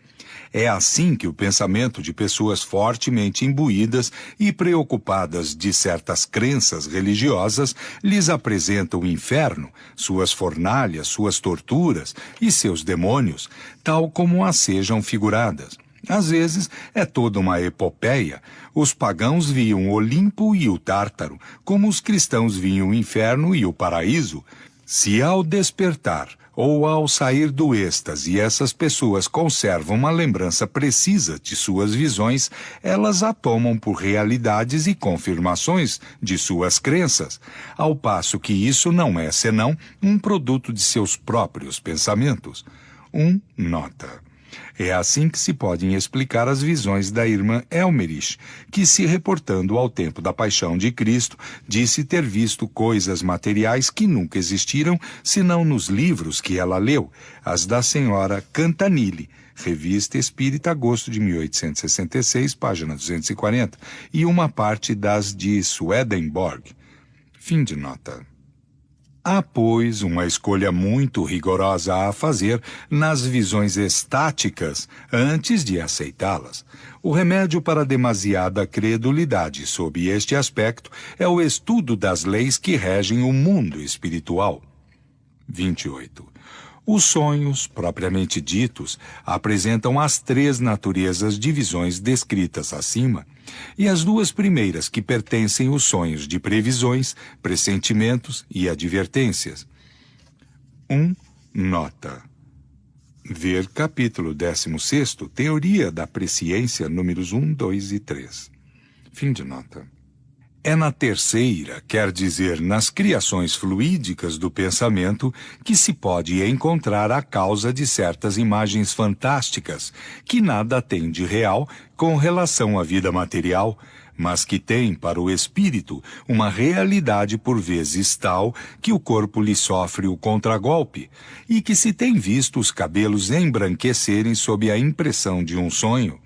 Speaker 1: É assim que o pensamento de pessoas fortemente imbuídas e preocupadas de certas crenças religiosas lhes apresenta o inferno, suas fornalhas, suas torturas e seus demônios, tal como as sejam figuradas. Às vezes é toda uma epopeia. Os pagãos viam o Olimpo e o Tártaro, como os cristãos viam o inferno e o paraíso. Se ao despertar ou ao sair do êxtase essas pessoas conservam uma lembrança precisa de suas visões, elas a tomam por realidades e confirmações de suas crenças, ao passo que isso não é senão um produto de seus próprios pensamentos. Nota. É assim que se podem explicar as visões da irmã Elmerich, que, se reportando ao tempo da paixão de Cristo, disse ter visto coisas materiais que nunca existiram senão nos livros que ela leu, as da senhora Cantanilli, Revista Espírita, agosto de 1866, página 240, e uma parte das de Swedenborg. Fim de nota. Há, pois, uma escolha muito rigorosa a fazer nas visões estáticas antes de aceitá-las. O remédio para a demasiada credulidade sob este aspecto é o estudo das leis que regem o mundo espiritual. 28. Os sonhos, propriamente ditos, apresentam as 3 naturezas de visões descritas acima, e as 2 primeiras que pertencem aos sonhos de previsões, pressentimentos e advertências. 1. Nota. Ver capítulo 16º, Teoria da Presciência, números 1, 2 e 3. Fim de nota. É na terceira, quer dizer, nas criações fluídicas do pensamento, que se pode encontrar a causa de certas imagens fantásticas, que nada têm de real com relação à vida material, mas que têm para o espírito uma realidade por vezes tal que o corpo lhe sofre o contragolpe, e que se tem visto os cabelos embranquecerem sob a impressão de um sonho.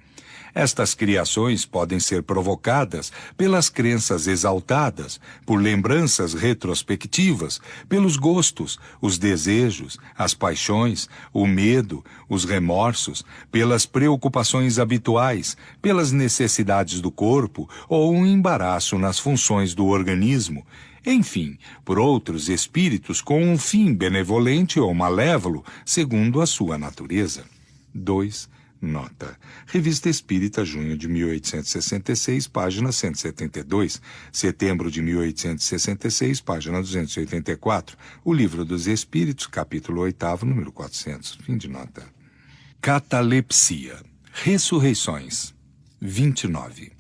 Speaker 1: Estas criações podem ser provocadas pelas crenças exaltadas, por lembranças retrospectivas, pelos gostos, os desejos, as paixões, o medo, os remorsos, pelas preocupações habituais, pelas necessidades do corpo ou um embaraço nas funções do organismo, enfim, por outros espíritos com um fim benevolente ou malévolo, segundo a sua natureza. 2. Nota. Revista Espírita, junho de 1866, página 172, setembro de 1866, página 284, o Livro dos Espíritos, capítulo 8º, número 400. Fim de nota. Catalepsia. Ressurreições. 29.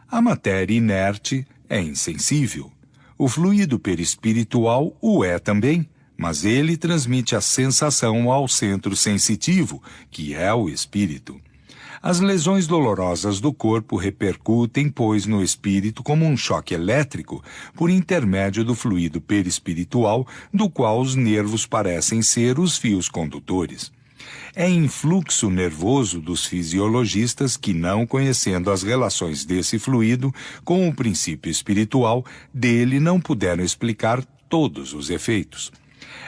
Speaker 1: A matéria inerte é insensível. O fluido perispiritual o é também, mas ele transmite a sensação ao centro sensitivo, que é o espírito. As lesões dolorosas do corpo repercutem, pois, no espírito como um choque elétrico, por intermédio do fluido perispiritual, do qual os nervos parecem ser os fios condutores. É influxo nervoso dos fisiologistas que, não conhecendo as relações desse fluido com o princípio espiritual, dele não puderam explicar todos os efeitos.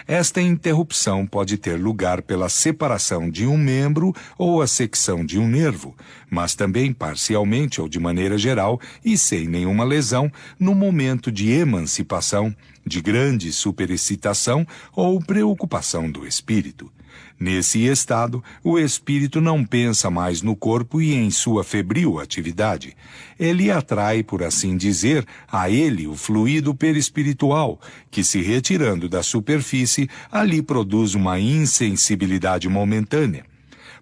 Speaker 1: Esta interrupção pode ter lugar pela separação de um membro ou a secção de um nervo, mas também parcialmente ou de maneira geral e sem nenhuma lesão no momento de emancipação, de grande superexcitação ou preocupação do espírito. Nesse estado, o espírito não pensa mais no corpo e em sua febril atividade. Ele atrai, por assim dizer, a ele o fluido perispiritual, que, se retirando da superfície, ali produz uma insensibilidade momentânea.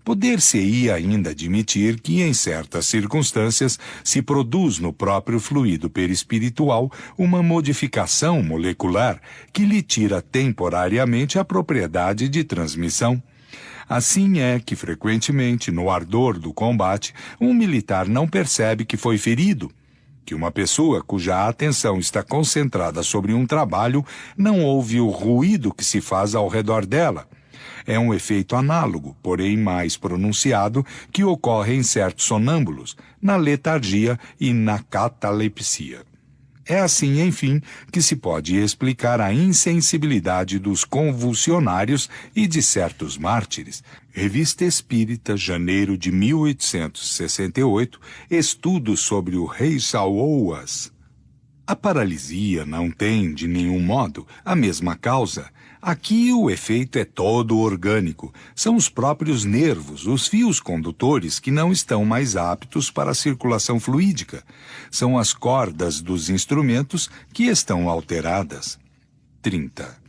Speaker 1: Poder-se-ia ainda admitir que, em certas circunstâncias, se produz no próprio fluido perispiritual uma modificação molecular que lhe tira temporariamente a propriedade de transmissão. Assim é que, frequentemente, no ardor do combate, um militar não percebe que foi ferido, que uma pessoa cuja atenção está concentrada sobre um trabalho não ouve o ruído que se faz ao redor dela. É um efeito análogo, porém mais pronunciado, que ocorre em certos sonâmbulos, na letargia e na catalepsia. É assim, enfim, que se pode explicar a insensibilidade dos convulsionários e de certos mártires. Revista Espírita, janeiro de 1868, estudo sobre o rei Saouas. A paralisia não tem, de nenhum modo, a mesma causa. Aqui o efeito é todo orgânico. São os próprios nervos, os fios condutores, que não estão mais aptos para a circulação fluídica. São as cordas dos instrumentos que estão alteradas. 30.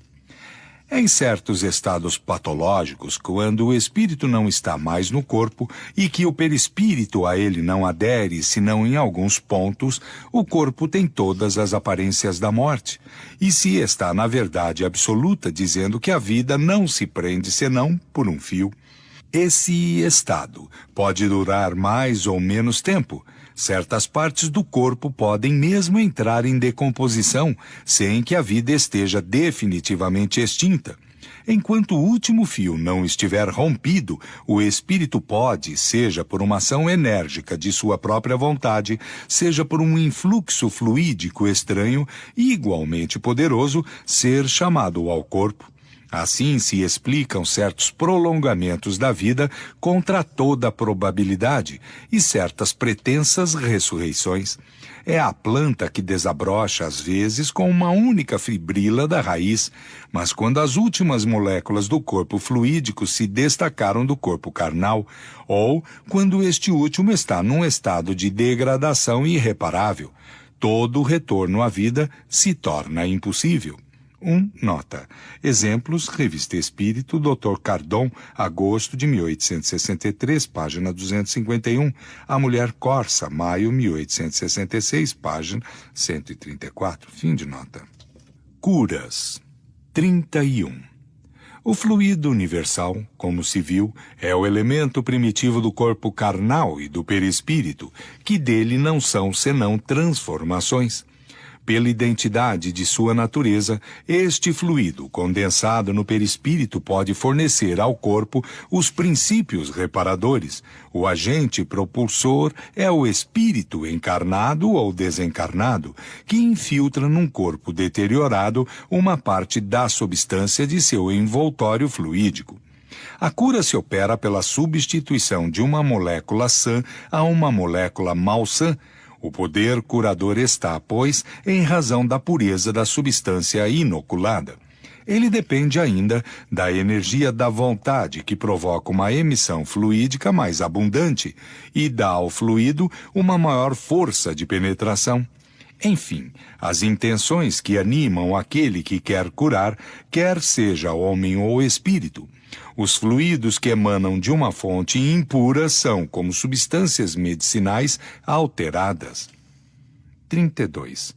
Speaker 1: Em certos estados patológicos, quando o espírito não está mais no corpo e que o perispírito a ele não adere senão em alguns pontos, o corpo tem todas as aparências da morte, e se está na verdade absoluta, dizendo que a vida não se prende senão por um fio. Esse estado pode durar mais ou menos tempo. Certas partes do corpo podem mesmo entrar em decomposição sem que a vida esteja definitivamente extinta. Enquanto o último fio não estiver rompido, o espírito pode, seja por uma ação enérgica de sua própria vontade, seja por um influxo fluídico estranho e igualmente poderoso, ser chamado ao corpo. Assim se explicam certos prolongamentos da vida contra toda a probabilidade e certas pretensas ressurreições. É a planta que desabrocha às vezes com uma única fibrila da raiz, mas quando as últimas moléculas do corpo fluídico se destacaram do corpo carnal, ou quando este último está num estado de degradação irreparável, todo o retorno à vida se torna impossível. Nota. Exemplos, Revista Espírito, Dr. Cardon, agosto de 1863, página 251. A Mulher Corsa, maio 1866, página 134. Fim de nota. Curas. 31. O fluido universal, como se viu, é o elemento primitivo do corpo carnal e do perispírito, que dele não são senão transformações. Pela identidade de sua natureza, este fluido condensado no perispírito pode fornecer ao corpo os princípios reparadores. O agente propulsor é o espírito encarnado ou desencarnado, que infiltra num corpo deteriorado uma parte da substância de seu envoltório fluídico. A cura se opera pela substituição de uma molécula sã a uma molécula malsã. O poder curador está, pois, em razão da pureza da substância inoculada. Ele depende ainda da energia da vontade, que provoca uma emissão fluídica mais abundante e dá ao fluido uma maior força de penetração. Enfim, as intenções que animam aquele que quer curar, quer seja homem ou espírito. Os fluidos que emanam de uma fonte impura são como substâncias medicinais alteradas. 32.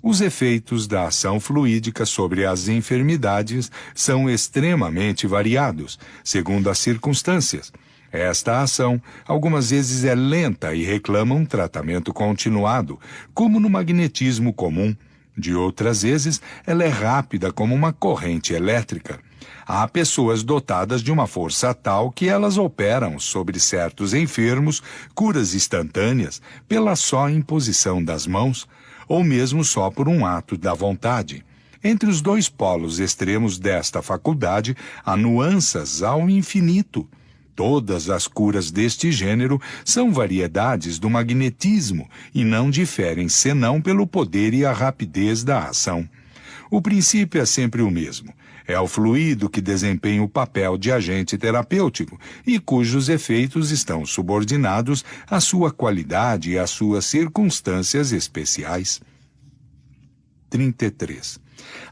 Speaker 1: Os efeitos da ação fluídica sobre as enfermidades são extremamente variados, segundo as circunstâncias. Esta ação, algumas vezes, é lenta e reclama um tratamento continuado, como no magnetismo comum. De outras vezes, ela é rápida como uma corrente elétrica. Há pessoas dotadas de uma força tal que elas operam sobre certos enfermos curas instantâneas pela só imposição das mãos, ou mesmo só por um ato da vontade. Entre os dois polos extremos desta faculdade há nuances ao infinito. Todas as curas deste gênero são variedades do magnetismo e não diferem senão pelo poder e a rapidez da ação. O princípio é sempre o mesmo. É o fluido que desempenha o papel de agente terapêutico e cujos efeitos estão subordinados à sua qualidade e às suas circunstâncias especiais. 33.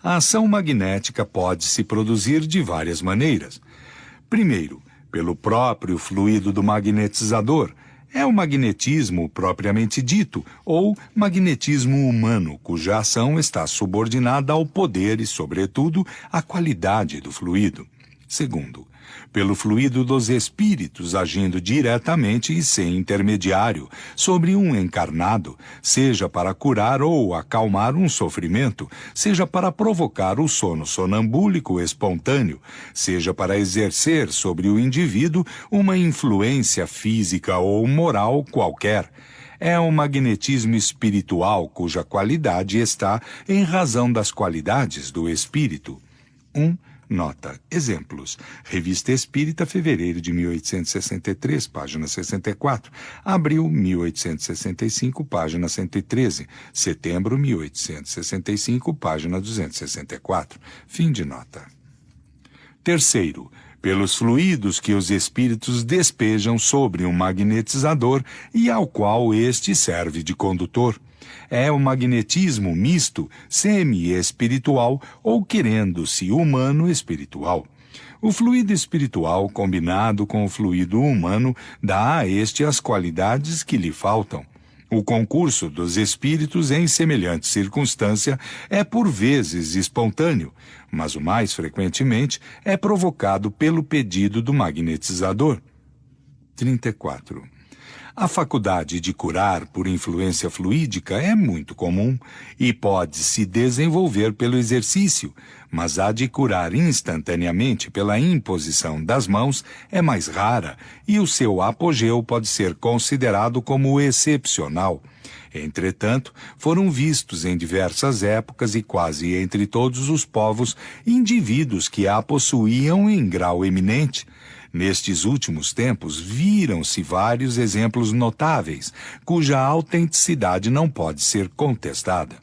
Speaker 1: A ação magnética pode se produzir de várias maneiras. Primeiro, pelo próprio fluido do magnetizador. É o magnetismo propriamente dito, ou magnetismo humano, cuja ação está subordinada ao poder e, sobretudo, à qualidade do fluido. Segundo, pelo fluido dos espíritos agindo diretamente e sem intermediário sobre um encarnado, seja para curar ou acalmar um sofrimento, seja para provocar o sono sonambúlico espontâneo, seja para exercer sobre o indivíduo uma influência física ou moral qualquer. É o magnetismo espiritual cuja qualidade está em razão das qualidades do espírito. Nota. Exemplos. Revista Espírita, fevereiro de 1863, página 64. Abril, 1865, página 113. Setembro, 1865, página 264. Fim de nota. Terceiro, pelos fluidos que os espíritos despejam sobre um magnetizador e ao qual este serve de condutor. É o magnetismo misto, semi-espiritual ou querendo-se humano-espiritual. O fluido espiritual combinado com o fluido humano dá a este as qualidades que lhe faltam. O concurso dos espíritos em semelhante circunstância é por vezes espontâneo, mas o mais frequentemente é provocado pelo pedido do magnetizador. 34. A faculdade de curar por influência fluídica é muito comum e pode se desenvolver pelo exercício, mas a de curar instantaneamente pela imposição das mãos é mais rara e o seu apogeu pode ser considerado como excepcional. Entretanto, foram vistos em diversas épocas e quase entre todos os povos indivíduos que a possuíam em grau eminente. Nestes últimos tempos, viram-se vários exemplos notáveis, cuja autenticidade não pode ser contestada,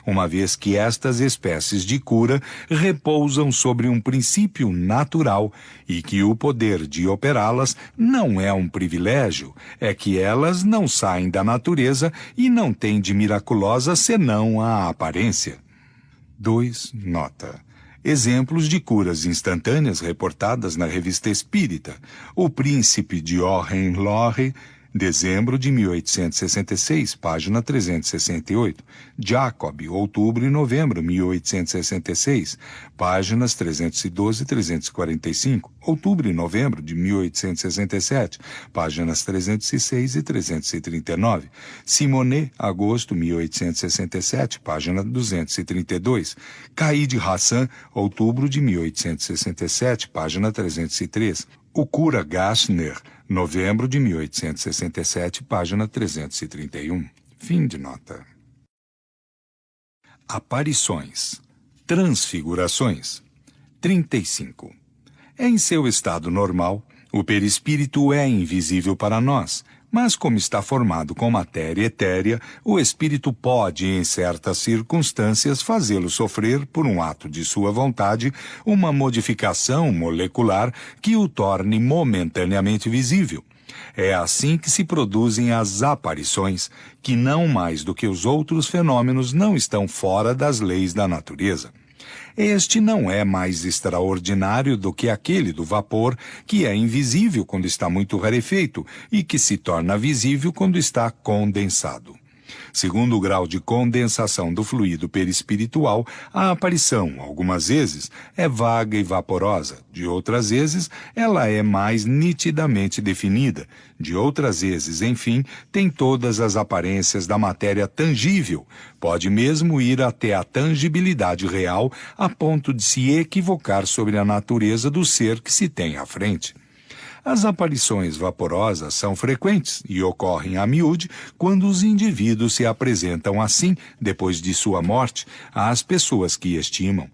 Speaker 1: uma vez que estas espécies de cura repousam sobre um princípio natural e que o poder de operá-las não é um privilégio, é que elas não saem da natureza e não têm de miraculosa senão a aparência. 2. Nota. Exemplos de curas instantâneas reportadas na Revista Espírita. O Príncipe de Hohenlohe, dezembro de 1866, página 368. Jacob, outubro e novembro, 1866, páginas 312 e 345. Outubro e novembro de 1867, páginas 306 e 339. Simonet, agosto 1867, página 232. Caid Hassan, outubro de 1867, página 303. O cura Gashner, novembro de 1867, página 331. Fim de nota. Aparições. Transfigurações. 35. Em seu estado normal, o perispírito é invisível para nós, mas como está formado com matéria etérea, o espírito pode, em certas circunstâncias, fazê-lo sofrer, por um ato de sua vontade, uma modificação molecular que o torne momentaneamente visível. É assim que se produzem as aparições, que não mais do que os outros fenômenos não estão fora das leis da natureza. Este não é mais extraordinário do que aquele do vapor, que é invisível quando está muito rarefeito e que se torna visível quando está condensado. Segundo o grau de condensação do fluido perispiritual, a aparição, algumas vezes, é vaga e vaporosa, de outras vezes, ela é mais nitidamente definida, de outras vezes, enfim, tem todas as aparências da matéria tangível, pode mesmo ir até a tangibilidade real, a ponto de se equivocar sobre a natureza do ser que se tem à frente. As aparições vaporosas são frequentes e ocorrem a miúde quando os indivíduos se apresentam assim, depois de sua morte, às pessoas que estimam.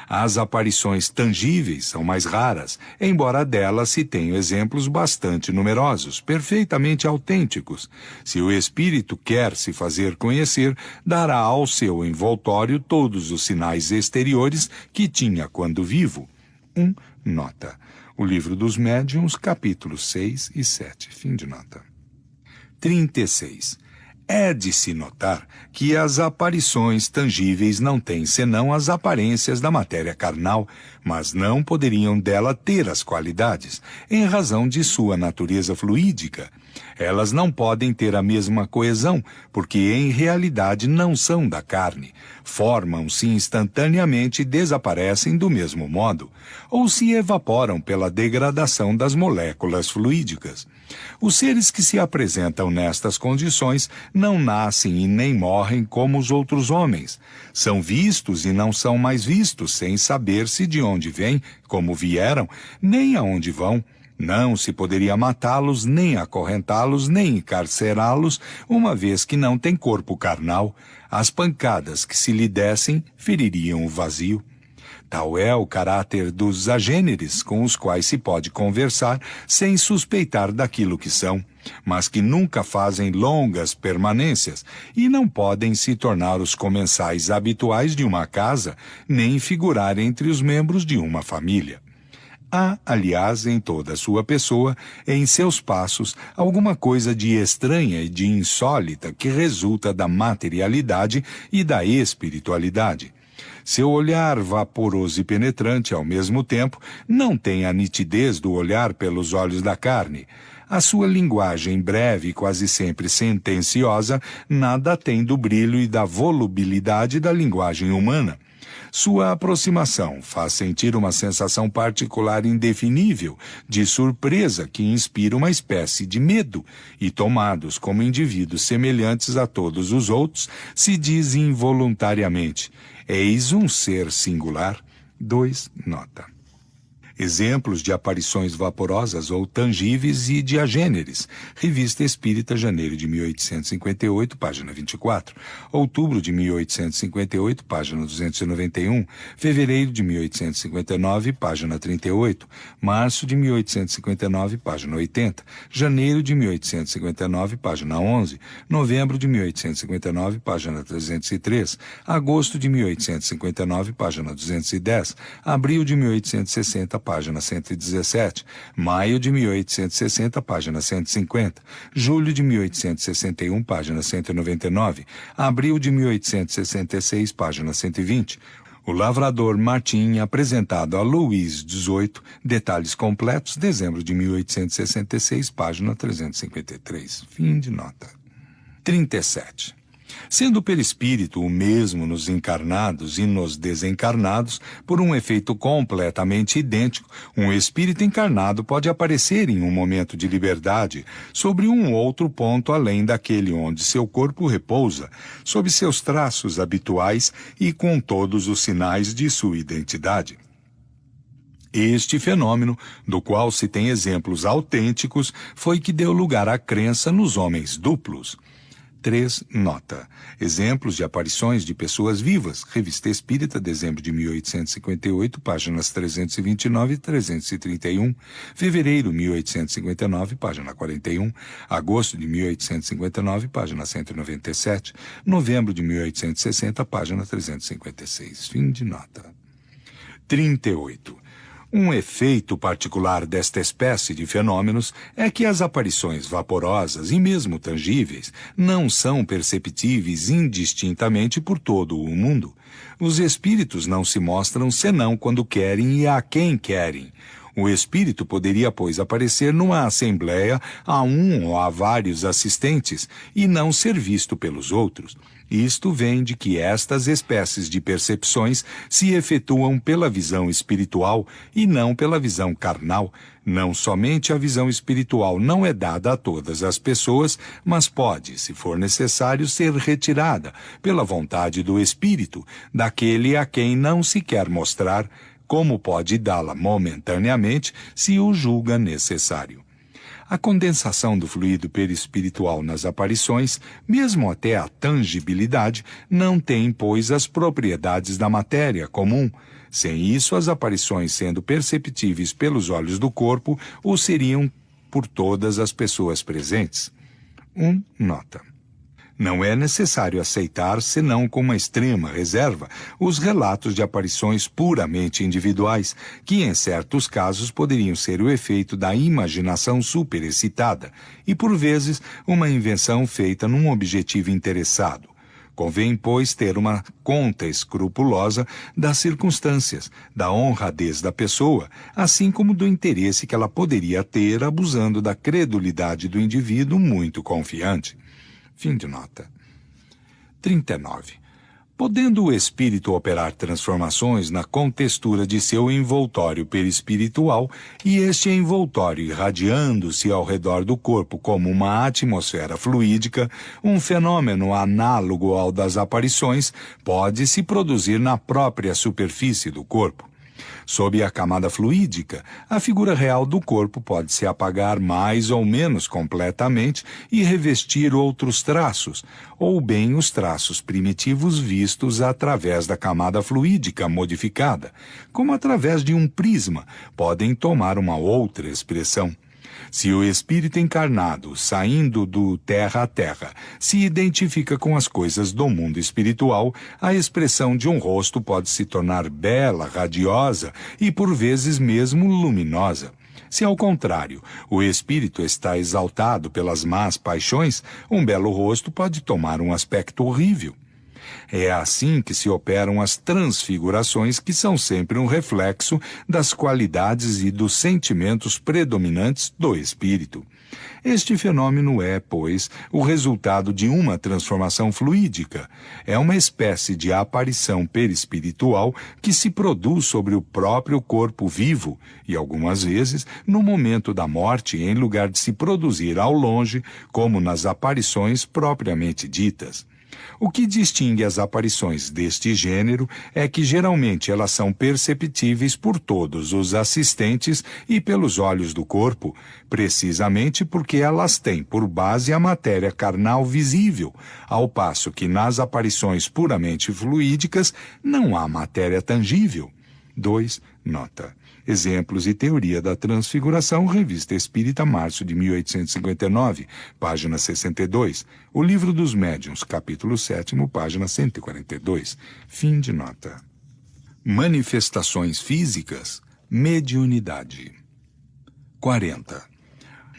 Speaker 1: As aparições tangíveis são mais raras, embora delas se tenham exemplos bastante numerosos, perfeitamente autênticos. Se o espírito quer se fazer conhecer, dará ao seu envoltório todos os sinais exteriores que tinha quando vivo. 1. Nota. O Livro dos Médiuns, capítulos 6 e 7. Fim de nota. 36. É de se notar que as aparições tangíveis não têm senão as aparências da matéria carnal, mas não poderiam dela ter as qualidades, em razão de sua natureza fluídica. Elas não podem ter a mesma coesão, porque em realidade não são da carne. Formam-se instantaneamente e desaparecem do mesmo modo, ou se evaporam pela degradação das moléculas fluídicas. Os seres que se apresentam nestas condições não nascem e nem morrem como os outros homens. São vistos e não são mais vistos, sem saber-se de onde vêm, como vieram, nem aonde vão. Não se poderia matá-los, nem acorrentá-los, nem encarcerá-los, uma vez que não têm corpo carnal. As pancadas que se lhe dessem feririam o vazio. Tal é o caráter dos agêneres com os quais se pode conversar sem suspeitar daquilo que são, mas que nunca fazem longas permanências e não podem se tornar os comensais habituais de uma casa, nem figurar entre os membros de uma família. Há, aliás, em toda a sua pessoa, em seus passos, alguma coisa de estranha e de insólita que resulta da materialidade e da espiritualidade. Seu olhar vaporoso e penetrante, ao mesmo tempo, não tem a nitidez do olhar pelos olhos da carne. A sua linguagem breve e quase sempre sentenciosa nada tem do brilho e da volubilidade da linguagem humana. Sua aproximação faz sentir uma sensação particular indefinível, de surpresa que inspira uma espécie de medo, e tomados como indivíduos semelhantes a todos os outros, se diz involuntariamente: eis um ser singular. 2. Nota. Exemplos de aparições vaporosas ou tangíveis e diagêneres. Revista Espírita, janeiro de 1858, página 24. Outubro de 1858, página 291. Fevereiro de 1859, página 38. Março de 1859, página 80. Janeiro de 1859, página 11. Novembro de 1859, página 303. Agosto de 1859, página 210. Abril de 1860, página 117, maio de 1860, página 150, julho de 1861, página 199, abril de 1866, página 120. O lavrador Martim, apresentado a Luís XVIII, detalhes completos, dezembro de 1866, página 353. Fim de nota. 37. Sendo o perispírito o mesmo nos encarnados e nos desencarnados, por um efeito completamente idêntico, um espírito encarnado pode aparecer em um momento de liberdade sobre um outro ponto além daquele onde seu corpo repousa, sob seus traços habituais e com todos os sinais de sua identidade. Este fenômeno, do qual se tem exemplos autênticos, foi que deu lugar à crença nos homens duplos. 3. Nota. Exemplos de aparições de pessoas vivas. Revista Espírita, dezembro de 1858, páginas 329 e 331. Fevereiro, 1859, página 41. Agosto de 1859, página 197. Novembro de 1860, página 356. Fim de nota. 38. Um efeito particular desta espécie de fenômenos é que as aparições vaporosas e mesmo tangíveis não são perceptíveis indistintamente por todo o mundo. Os espíritos não se mostram senão quando querem e a quem querem. O espírito poderia, pois, aparecer numa assembleia a um ou a vários assistentes e não ser visto pelos outros. Isto vem de que estas espécies de percepções se efetuam pela visão espiritual e não pela visão carnal. Não somente a visão espiritual não é dada a todas as pessoas, mas pode, se for necessário, ser retirada pela vontade do espírito, daquele a quem não se quer mostrar, como pode dá-la momentaneamente, se o julga necessário. A condensação do fluido perispiritual nas aparições, mesmo até a tangibilidade, não tem, pois, as propriedades da matéria comum. Sem isso, as aparições, sendo perceptíveis pelos olhos do corpo, o seriam por todas as pessoas presentes. 1. Nota. Não é necessário aceitar, senão com uma extrema reserva, os relatos de aparições puramente individuais, que em certos casos poderiam ser o efeito da imaginação superexcitada e, por vezes, uma invenção feita num objetivo interessado. Convém, pois, ter uma conta escrupulosa das circunstâncias, da honradez da pessoa, assim como do interesse que ela poderia ter abusando da credulidade do indivíduo muito confiante. Fim de nota. 39. Podendo o espírito operar transformações na contextura de seu envoltório perispiritual e este envoltório irradiando-se ao redor do corpo como uma atmosfera fluídica, um fenômeno análogo ao das aparições pode se produzir na própria superfície do corpo. Sob a camada fluídica, a figura real do corpo pode se apagar mais ou menos completamente e revestir outros traços, ou bem os traços primitivos vistos através da camada fluídica modificada, como através de um prisma, podem tomar uma outra expressão. Se o espírito encarnado, saindo do terra a terra, se identifica com as coisas do mundo espiritual, a expressão de um rosto pode se tornar bela, radiosa e por vezes mesmo luminosa. Se, ao contrário, o espírito está exaltado pelas más paixões, um belo rosto pode tomar um aspecto horrível. É assim que se operam as transfigurações, que são sempre um reflexo das qualidades e dos sentimentos predominantes do espírito. Este fenômeno é, pois, o resultado de uma transformação fluídica. É uma espécie de aparição perispiritual que se produz sobre o próprio corpo vivo e, algumas vezes, no momento da morte, em lugar de se produzir ao longe, como nas aparições propriamente ditas. O que distingue as aparições deste gênero é que geralmente elas são perceptíveis por todos os assistentes e pelos olhos do corpo, precisamente porque elas têm por base a matéria carnal visível, ao passo que nas aparições puramente fluídicas não há matéria tangível. 2. Nota. Exemplos e Teoria da Transfiguração, Revista Espírita, março de 1859, página 62. O Livro dos Médiuns, capítulo 7º, página 142. Fim de nota. Manifestações físicas, mediunidade. 40.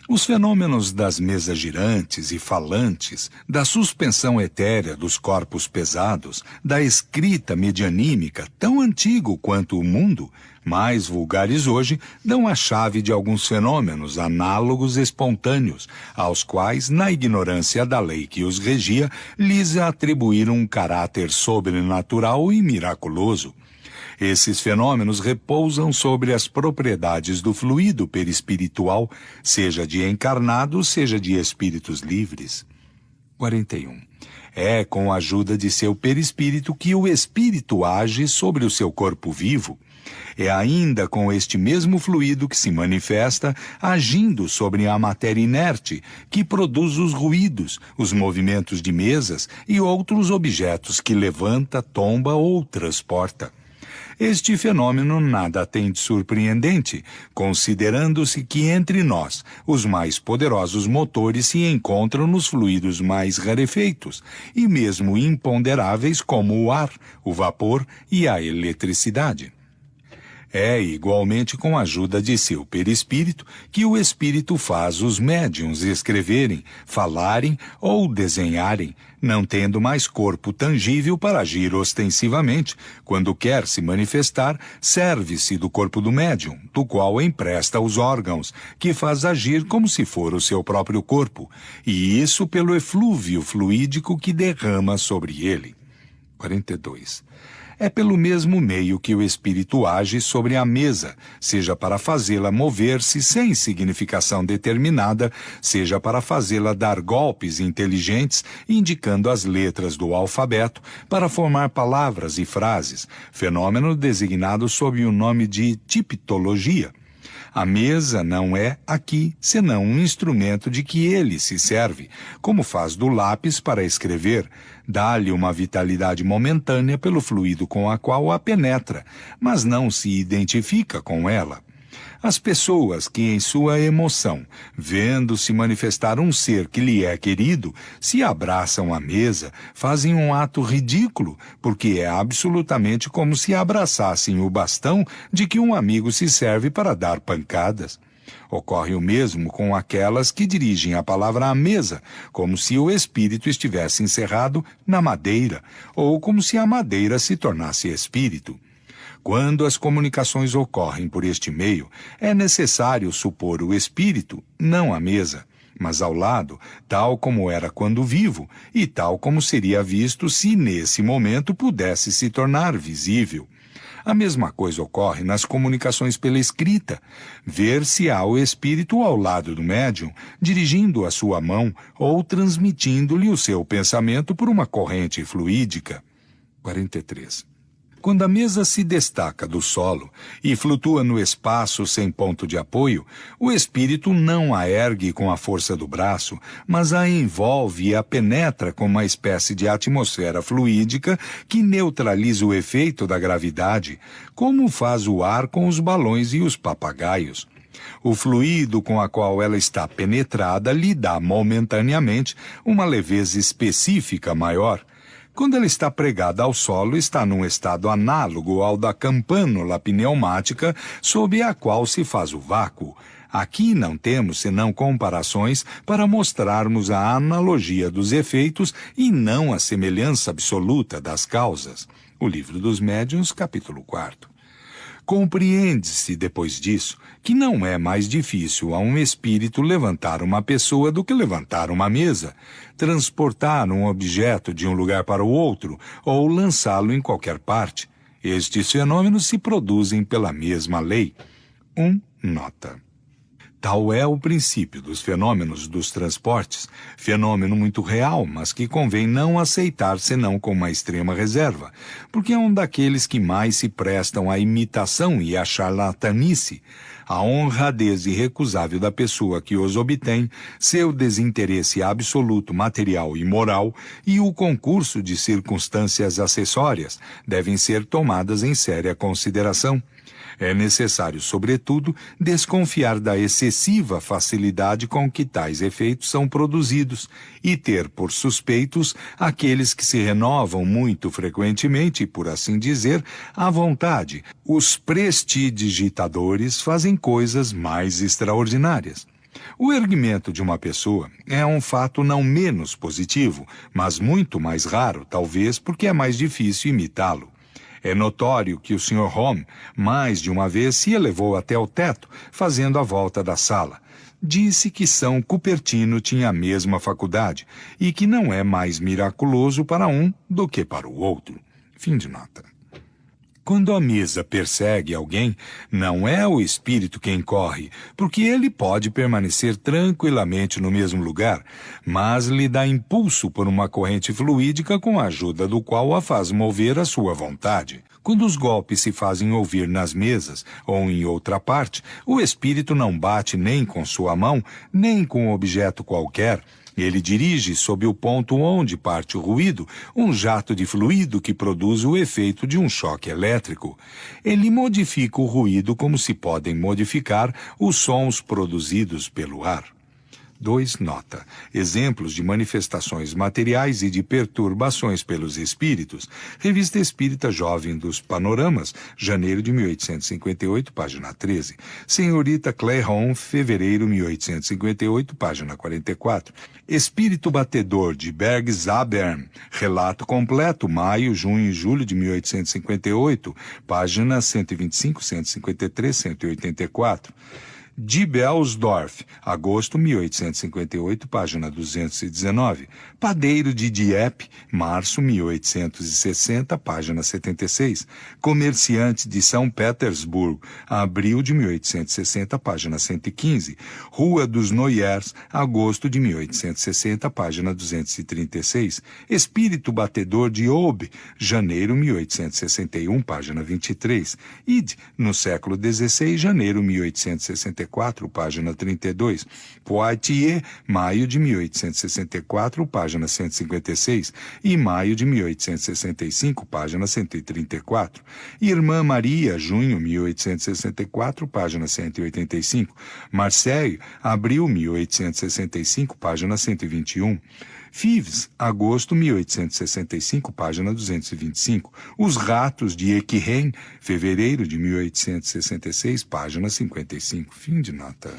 Speaker 1: Os fenômenos das mesas girantes e falantes, da suspensão etérea dos corpos pesados, da escrita medianímica, tão antigo quanto o mundo, mais vulgares hoje, dão a chave de alguns fenômenos análogos espontâneos, aos quais, na ignorância da lei que os regia, lhes atribuíram um caráter sobrenatural e miraculoso. Esses fenômenos repousam sobre as propriedades do fluido perispiritual, seja de encarnados, seja de espíritos livres. 41. É com a ajuda de seu perispírito que o espírito age sobre o seu corpo vivo. É ainda com este mesmo fluido que se manifesta, agindo sobre a matéria inerte, que produz os ruídos, os movimentos de mesas e outros objetos que levanta, tomba ou transporta. Este fenômeno nada tem de surpreendente, considerando-se que entre nós os mais poderosos motores se encontram nos fluidos mais rarefeitos e mesmo imponderáveis como o ar, o vapor e a eletricidade. É igualmente com a ajuda de seu perispírito que o espírito faz os médiuns escreverem, falarem ou desenharem, não tendo mais corpo tangível para agir ostensivamente. Quando quer se manifestar, serve-se do corpo do médium, do qual empresta os órgãos, que faz agir como se for o seu próprio corpo, e isso pelo eflúvio fluídico que derrama sobre ele. 42. É pelo mesmo meio que o espírito age sobre a mesa, seja para fazê-la mover-se sem significação determinada, seja para fazê-la dar golpes inteligentes, indicando as letras do alfabeto para formar palavras e frases, fenômeno designado sob o nome de tipologia. A mesa não é, aqui, senão um instrumento de que ele se serve, como faz do lápis para escrever, dá-lhe uma vitalidade momentânea pelo fluido com a qual a penetra, mas não se identifica com ela. As pessoas que em sua emoção, vendo-se manifestar um ser que lhe é querido, se abraçam à mesa, fazem um ato ridículo, porque é absolutamente como se abraçassem o bastão de que um amigo se serve para dar pancadas. Ocorre o mesmo com aquelas que dirigem a palavra à mesa, como se o espírito estivesse encerrado na madeira, ou como se a madeira se tornasse espírito. Quando as comunicações ocorrem por este meio, é necessário supor o espírito, não a mesa, mas ao lado, tal como era quando vivo, e tal como seria visto se nesse momento pudesse se tornar visível. A mesma coisa ocorre nas comunicações pela escrita. Ver-se-á o espírito ao lado do médium, dirigindo a sua mão ou transmitindo-lhe o seu pensamento por uma corrente fluídica. 43. Quando a mesa se destaca do solo e flutua no espaço sem ponto de apoio, o espírito não a ergue com a força do braço, mas a envolve e a penetra com uma espécie de atmosfera fluídica que neutraliza o efeito da gravidade, como faz o ar com os balões e os papagaios. O fluido com a qual ela está penetrada lhe dá momentaneamente uma leveza específica maior. Quando ela está pregada ao solo, está num estado análogo ao da campânula pneumática sob a qual se faz o vácuo. Aqui não temos senão comparações para mostrarmos a analogia dos efeitos e não a semelhança absoluta das causas. O Livro dos Médiuns, capítulo 4. Compreende-se, depois disso, que não é mais difícil a um espírito levantar uma pessoa do que levantar uma mesa, transportar um objeto de um lugar para o outro ou lançá-lo em qualquer parte. Estes fenômenos se produzem pela mesma lei. Nota. Tal é o princípio dos fenômenos dos transportes, fenômeno muito real, mas que convém não aceitar senão com uma extrema reserva, porque é um daqueles que mais se prestam à imitação e à charlatanice, a honradez irrecusável da pessoa que os obtém, seu desinteresse absoluto material e moral e o concurso de circunstâncias acessórias devem ser tomadas em séria consideração. É necessário, sobretudo, desconfiar da excessiva facilidade com que tais efeitos são produzidos e ter por suspeitos aqueles que se renovam muito frequentemente, por assim dizer, à vontade. Os prestidigitadores fazem coisas mais extraordinárias. O erguimento de uma pessoa é um fato não menos positivo, mas muito mais raro, talvez porque é mais difícil imitá-lo. É notório que o Sr. Home, mais de uma vez, se elevou até o teto, fazendo a volta da sala. Disse que São Cupertino tinha a mesma faculdade e que não é mais miraculoso para um do que para o outro. Fim de nota. Quando a mesa persegue alguém, não é o espírito quem corre, porque ele pode permanecer tranquilamente no mesmo lugar, mas lhe dá impulso por uma corrente fluídica com a ajuda do qual a faz mover à sua vontade. Quando os golpes se fazem ouvir nas mesas ou em outra parte, o espírito não bate nem com sua mão, nem com objeto qualquer. Ele dirige, sob o ponto onde parte o ruído, um jato de fluido que produz o efeito de um choque elétrico. Ele modifica o ruído como se podem modificar os sons produzidos pelo ar. 2. Nota. Exemplos de manifestações materiais e de perturbações pelos espíritos. Revista Espírita Jovem dos Panoramas, janeiro de 1858, página 13. Senhorita Clairon, fevereiro 1858, página 44. Espírito Batedor de Bergzabern, relato completo, maio, junho e julho de 1858, páginas 125, 153, 184. De Belsdorf, agosto 1858, página 219. Padeiro de Dieppe, março 1860, página 76. Comerciante de São Petersburgo, abril de 1860, página 115. Rua dos Noyers, agosto de 1860, página 236. Espírito Batedor de Aube, janeiro 1861, página 23. Id, no século XVI, janeiro 1864, página 32. Poitiers, maio de 1864, página 156. E maio de 1865, página 134. Irmã Maria, junho 1864, página 185. Marseille, abril 1865, página 121. Fives, agosto 1865, página 225. Os Ratos de Equirren, fevereiro de 1866, página 55. Fim de nota.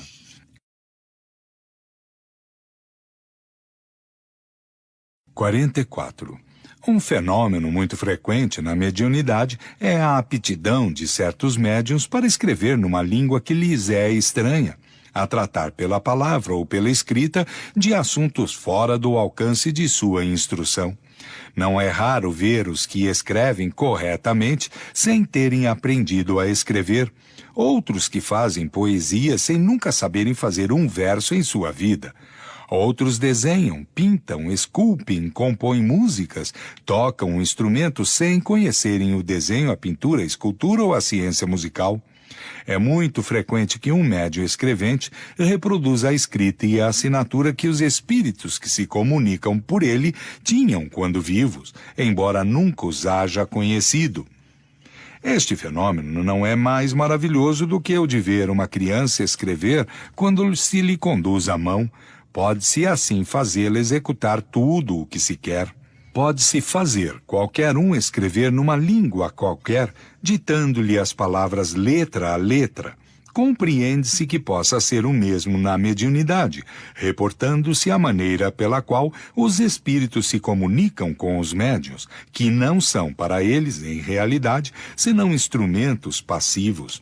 Speaker 1: (44) Um fenômeno muito frequente na mediunidade é a aptidão de certos médiuns para escrever numa língua que lhes é estranha, a tratar pela palavra ou pela escrita de assuntos fora do alcance de sua instrução. Não é raro ver os que escrevem corretamente sem terem aprendido a escrever, outros que fazem poesia sem nunca saberem fazer um verso em sua vida. Outros desenham, pintam, esculpem, compõem músicas, tocam um instrumento sem conhecerem o desenho, a pintura, a escultura ou a ciência musical. É muito frequente que um médium escrevente reproduza a escrita e a assinatura que os espíritos que se comunicam por ele tinham quando vivos, embora nunca os haja conhecido. Este fenômeno não é mais maravilhoso do que o de ver uma criança escrever quando se lhe conduz a mão. Pode-se assim fazê-la executar tudo o que se quer. Pode-se fazer qualquer um escrever numa língua qualquer, ditando-lhe as palavras letra a letra. Compreende-se que possa ser o mesmo na mediunidade, reportando-se a maneira pela qual os espíritos se comunicam com os médiuns, que não são para eles, em realidade, senão instrumentos passivos.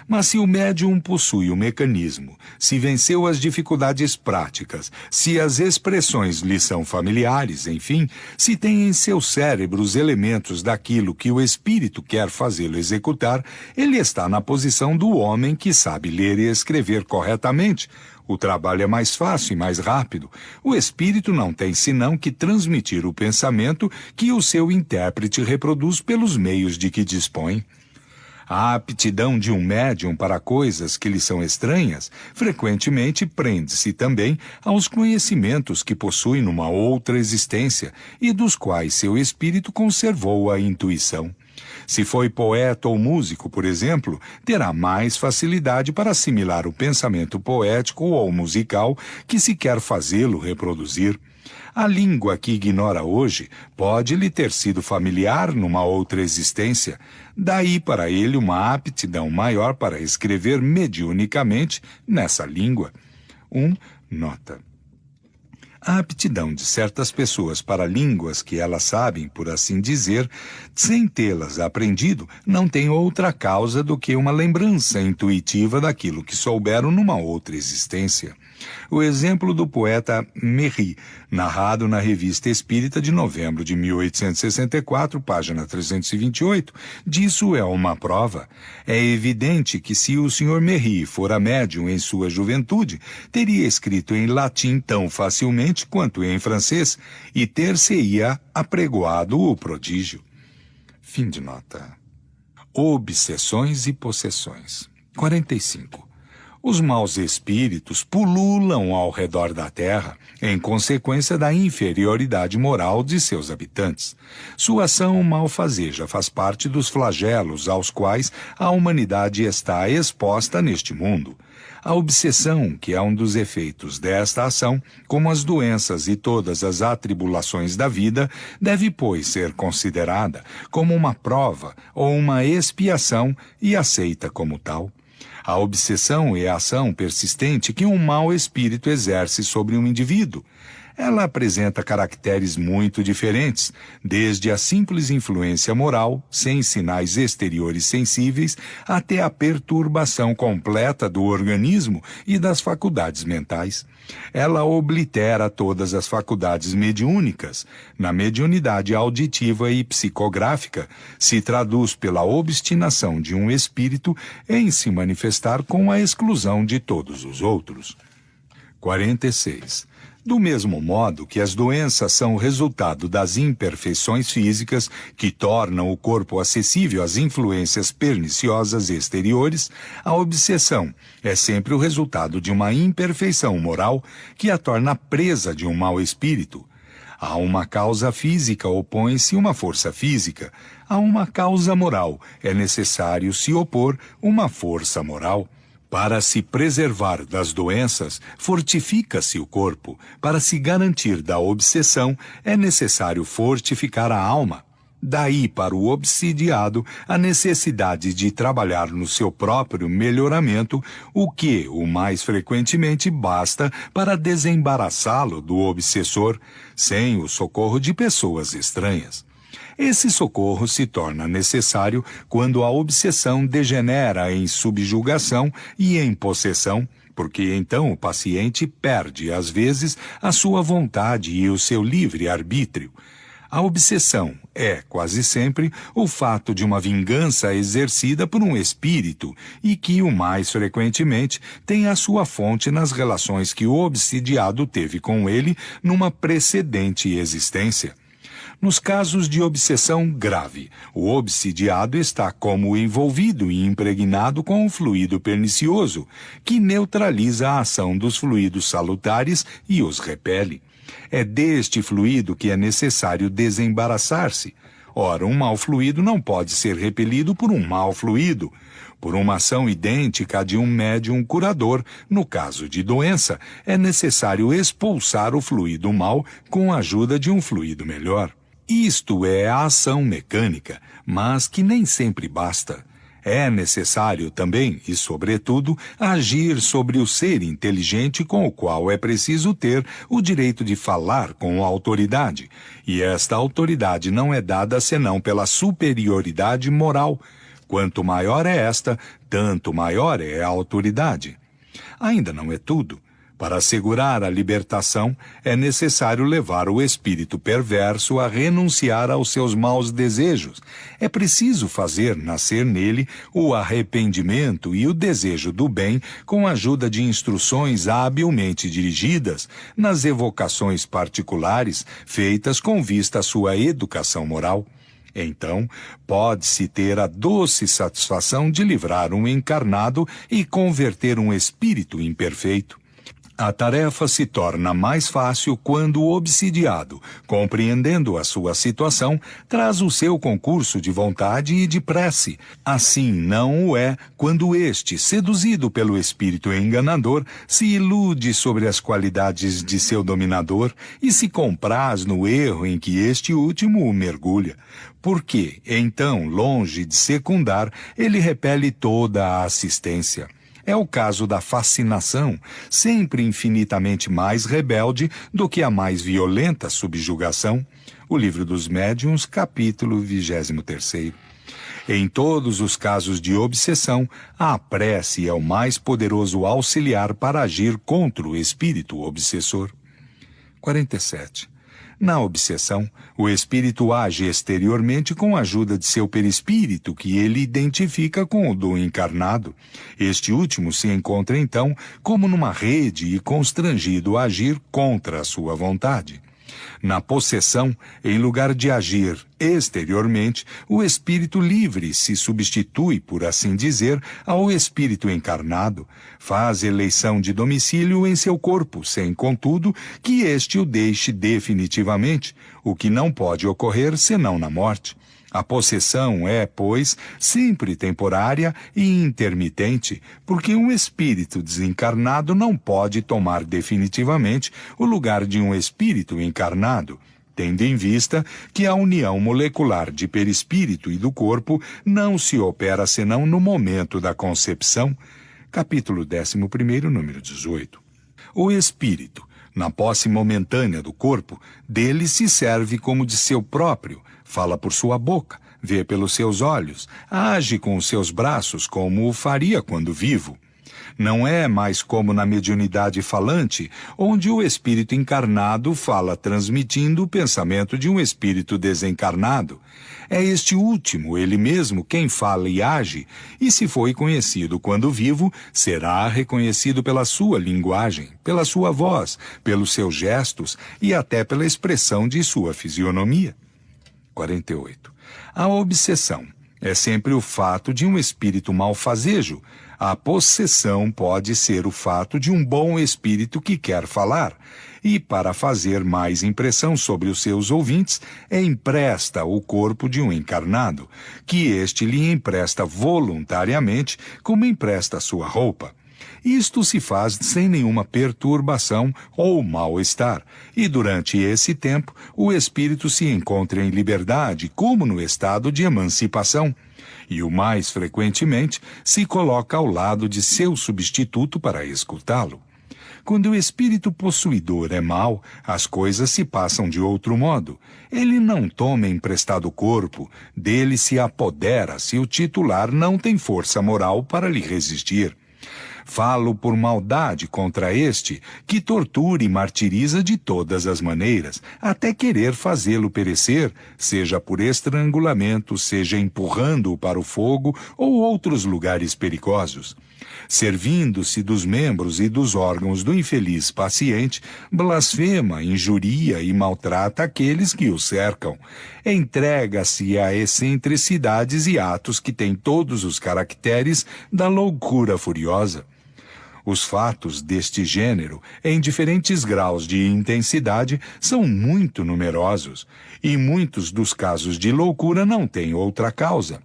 Speaker 1: Mas se o médium possui o mecanismo, se venceu as dificuldades práticas, se as expressões lhe são familiares, enfim, se tem em seu cérebro os elementos daquilo que o espírito quer fazê-lo executar, ele está na posição do homem que sabe ler e escrever corretamente. O trabalho é mais fácil e mais rápido. O espírito não tem senão que transmitir o pensamento que o seu intérprete reproduz pelos meios de que dispõe. A aptidão de um médium para coisas que lhe são estranhas frequentemente prende-se também aos conhecimentos que possui numa outra existência e dos quais seu espírito conservou a intuição. Se foi poeta ou músico, por exemplo, terá mais facilidade para assimilar o pensamento poético ou musical que se quer fazê-lo reproduzir. A língua que ignora hoje pode lhe ter sido familiar numa outra existência, daí para ele uma aptidão maior para escrever mediunicamente nessa língua. Nota. A aptidão de certas pessoas para línguas que elas sabem, por assim dizer, sem tê-las aprendido, não tem outra causa do que uma lembrança intuitiva daquilo que souberam numa outra existência. O exemplo do poeta Méry, narrado na Revista Espírita de novembro de 1864, página 328, disso é uma prova. É evidente que se o Sr. Méry fora médium em sua juventude, teria escrito em latim tão facilmente quanto em francês e ter-se-ia apregoado o prodígio. Fim de nota. Obsessões e possessões. 45. Os maus espíritos pululam ao redor da terra em consequência da inferioridade moral de seus habitantes. Sua ação malfazeja faz parte dos flagelos aos quais a humanidade está exposta neste mundo. A obsessão, que é um dos efeitos desta ação, como as doenças e todas as atribulações da vida, deve, pois, ser considerada como uma prova ou uma expiação e aceita como tal. A obsessão é a ação persistente que um mau espírito exerce sobre um indivíduo. Ela apresenta caracteres muito diferentes, desde a simples influência moral, sem sinais exteriores sensíveis, até a perturbação completa do organismo e das faculdades mentais. Ela oblitera todas as faculdades mediúnicas. Na mediunidade auditiva e psicográfica, se traduz pela obstinação de um espírito em se manifestar com a exclusão de todos os outros. 46. Do mesmo modo que as doenças são resultado das imperfeições físicas que tornam o corpo acessível às influências perniciosas exteriores, a obsessão é sempre o resultado de uma imperfeição moral que a torna presa de um mau espírito. A uma causa física opõe-se uma força física. A uma causa moral é necessário se opor uma força moral. Para se preservar das doenças, fortifica-se o corpo. Para se garantir da obsessão, é necessário fortificar a alma. Daí para o obsidiado a necessidade de trabalhar no seu próprio melhoramento, o que, o mais frequentemente, basta para desembaraçá-lo do obsessor, sem o socorro de pessoas estranhas. Esse socorro se torna necessário quando a obsessão degenera em subjugação e em possessão, porque então o paciente perde, às vezes, a sua vontade e o seu livre-arbítrio. A obsessão é, quase sempre, o fato de uma vingança exercida por um espírito e que, o mais frequentemente, tem a sua fonte nas relações que o obsidiado teve com ele numa precedente existência. Nos casos de obsessão grave, o obsidiado está como envolvido e impregnado com um fluido pernicioso, que neutraliza a ação dos fluidos salutares e os repele. É deste fluido que é necessário desembaraçar-se. Ora, um mau fluido não pode ser repelido por um mau fluido. Por uma ação idêntica à de um médium curador, no caso de doença, é necessário expulsar o fluido mau com a ajuda de um fluido melhor. Isto é a ação mecânica, mas que nem sempre basta. É necessário também, e sobretudo, agir sobre o ser inteligente com o qual é preciso ter o direito de falar com autoridade, e esta autoridade não é dada senão pela superioridade moral. Quanto maior é esta, tanto maior é a autoridade. Ainda não é tudo. Para assegurar a libertação, é necessário levar o espírito perverso a renunciar aos seus maus desejos. É preciso fazer nascer nele o arrependimento e o desejo do bem com a ajuda de instruções habilmente dirigidas nas evocações particulares feitas com vista à sua educação moral. Então, pode-se ter a doce satisfação de livrar um encarnado e converter um espírito imperfeito. A tarefa se torna mais fácil quando o obsidiado, compreendendo a sua situação, traz o seu concurso de vontade e de prece. Assim não o é quando este, seduzido pelo espírito enganador, se ilude sobre as qualidades de seu dominador e se compraz no erro em que este último o mergulha. Porque, então, longe de secundar, ele repele toda a assistência. É o caso da fascinação, sempre infinitamente mais rebelde do que a mais violenta subjugação. O Livro dos Médiuns, capítulo 23. Em todos os casos de obsessão, a prece é o mais poderoso auxiliar para agir contra o espírito obsessor. 47. Na obsessão, o espírito age exteriormente com a ajuda de seu perispírito, que ele identifica com o do encarnado. Este último se encontra, então, como numa rede e constrangido a agir contra a sua vontade. Na possessão, em lugar de agir exteriormente, o espírito livre se substitui, por assim dizer, ao espírito encarnado, faz eleição de domicílio em seu corpo, sem, contudo, que este o deixe definitivamente, o que não pode ocorrer senão na morte. A possessão é, pois, sempre temporária e intermitente, porque um espírito desencarnado não pode tomar definitivamente o lugar de um espírito encarnado, tendo em vista que a união molecular de perispírito e do corpo não se opera senão no momento da concepção. Capítulo 11, número 18. O espírito, na posse momentânea do corpo, dele se serve como de seu próprio, fala por sua boca, vê pelos seus olhos, age com os seus braços como o faria quando vivo. Não é mais como na mediunidade falante, onde o espírito encarnado fala transmitindo o pensamento de um espírito desencarnado. É este último, ele mesmo, quem fala e age, e se foi conhecido quando vivo, será reconhecido pela sua linguagem, pela sua voz, pelos seus gestos e até pela expressão de sua fisionomia. 48. A obsessão é sempre o fato de um espírito malfazejo. A possessão pode ser o fato de um bom espírito que quer falar, e para fazer mais impressão sobre os seus ouvintes, empresta o corpo de um encarnado, que este lhe empresta voluntariamente, como empresta sua roupa. Isto se faz sem nenhuma perturbação ou mal-estar, e durante esse tempo o espírito se encontra em liberdade, como no estado de emancipação, e o mais frequentemente se coloca ao lado de seu substituto para escutá-lo. Quando o espírito possuidor é mau, as coisas se passam de outro modo. Ele não toma emprestado o corpo, dele se apodera se o titular não tem força moral para lhe resistir. Falo por maldade contra este, que tortura e martiriza de todas as maneiras, até querer fazê-lo perecer, seja por estrangulamento, seja empurrando-o para o fogo ou outros lugares perigosos. Servindo-se dos membros e dos órgãos do infeliz paciente, blasfema, injuria e maltrata aqueles que o cercam. Entrega-se a excentricidades e atos que têm todos os caracteres da loucura furiosa. Os fatos deste gênero, em diferentes graus de intensidade, são muito numerosos, e muitos dos casos de loucura não têm outra causa.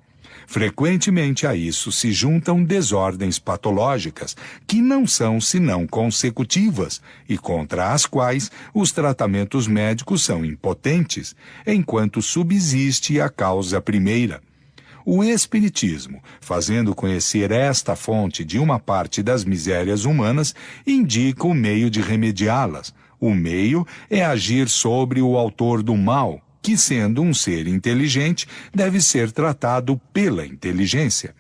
Speaker 1: Frequentemente a isso se juntam desordens patológicas, que não são senão consecutivas, e contra as quais os tratamentos médicos são impotentes, enquanto subsiste a causa primeira. O Espiritismo, fazendo conhecer esta fonte de uma parte das misérias humanas, indica o meio de remediá-las. O meio é agir sobre o autor do mal, que, sendo um ser inteligente, deve ser tratado pela inteligência.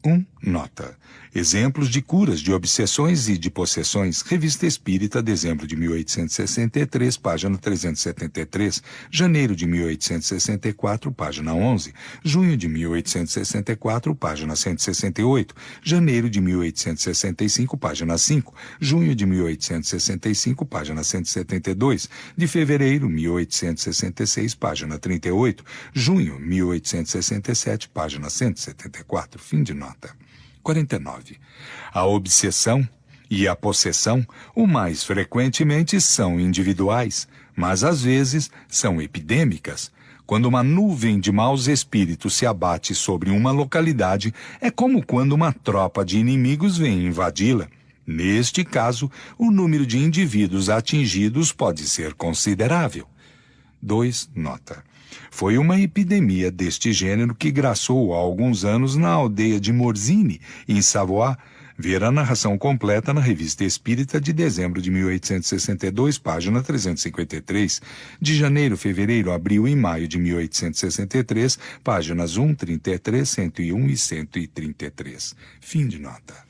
Speaker 1: 1. Nota. Exemplos de curas de obsessões e de possessões. Revista Espírita, dezembro de 1863, página 373. Janeiro de 1864, página 11. Junho de 1864, página 168. Janeiro de 1865, página 5. Junho de 1865, página 172. De fevereiro, 1866, página 38. Junho, 1867, página 174. Fim de nota. 49. A obsessão e a possessão, o mais frequentemente, são individuais, mas às vezes são epidêmicas. Quando uma nuvem de maus espíritos se abate sobre uma localidade, é como quando uma tropa de inimigos vem invadi-la. Neste caso, o número de indivíduos atingidos pode ser considerável. 2. Nota. Foi uma epidemia deste gênero que graçou há alguns anos na aldeia de Morzine, em Savoie. Ver a narração completa na Revista Espírita de dezembro de 1862, página 353. De janeiro, fevereiro, abril e maio de 1863, páginas 133, 101 e 133. Fim de nota.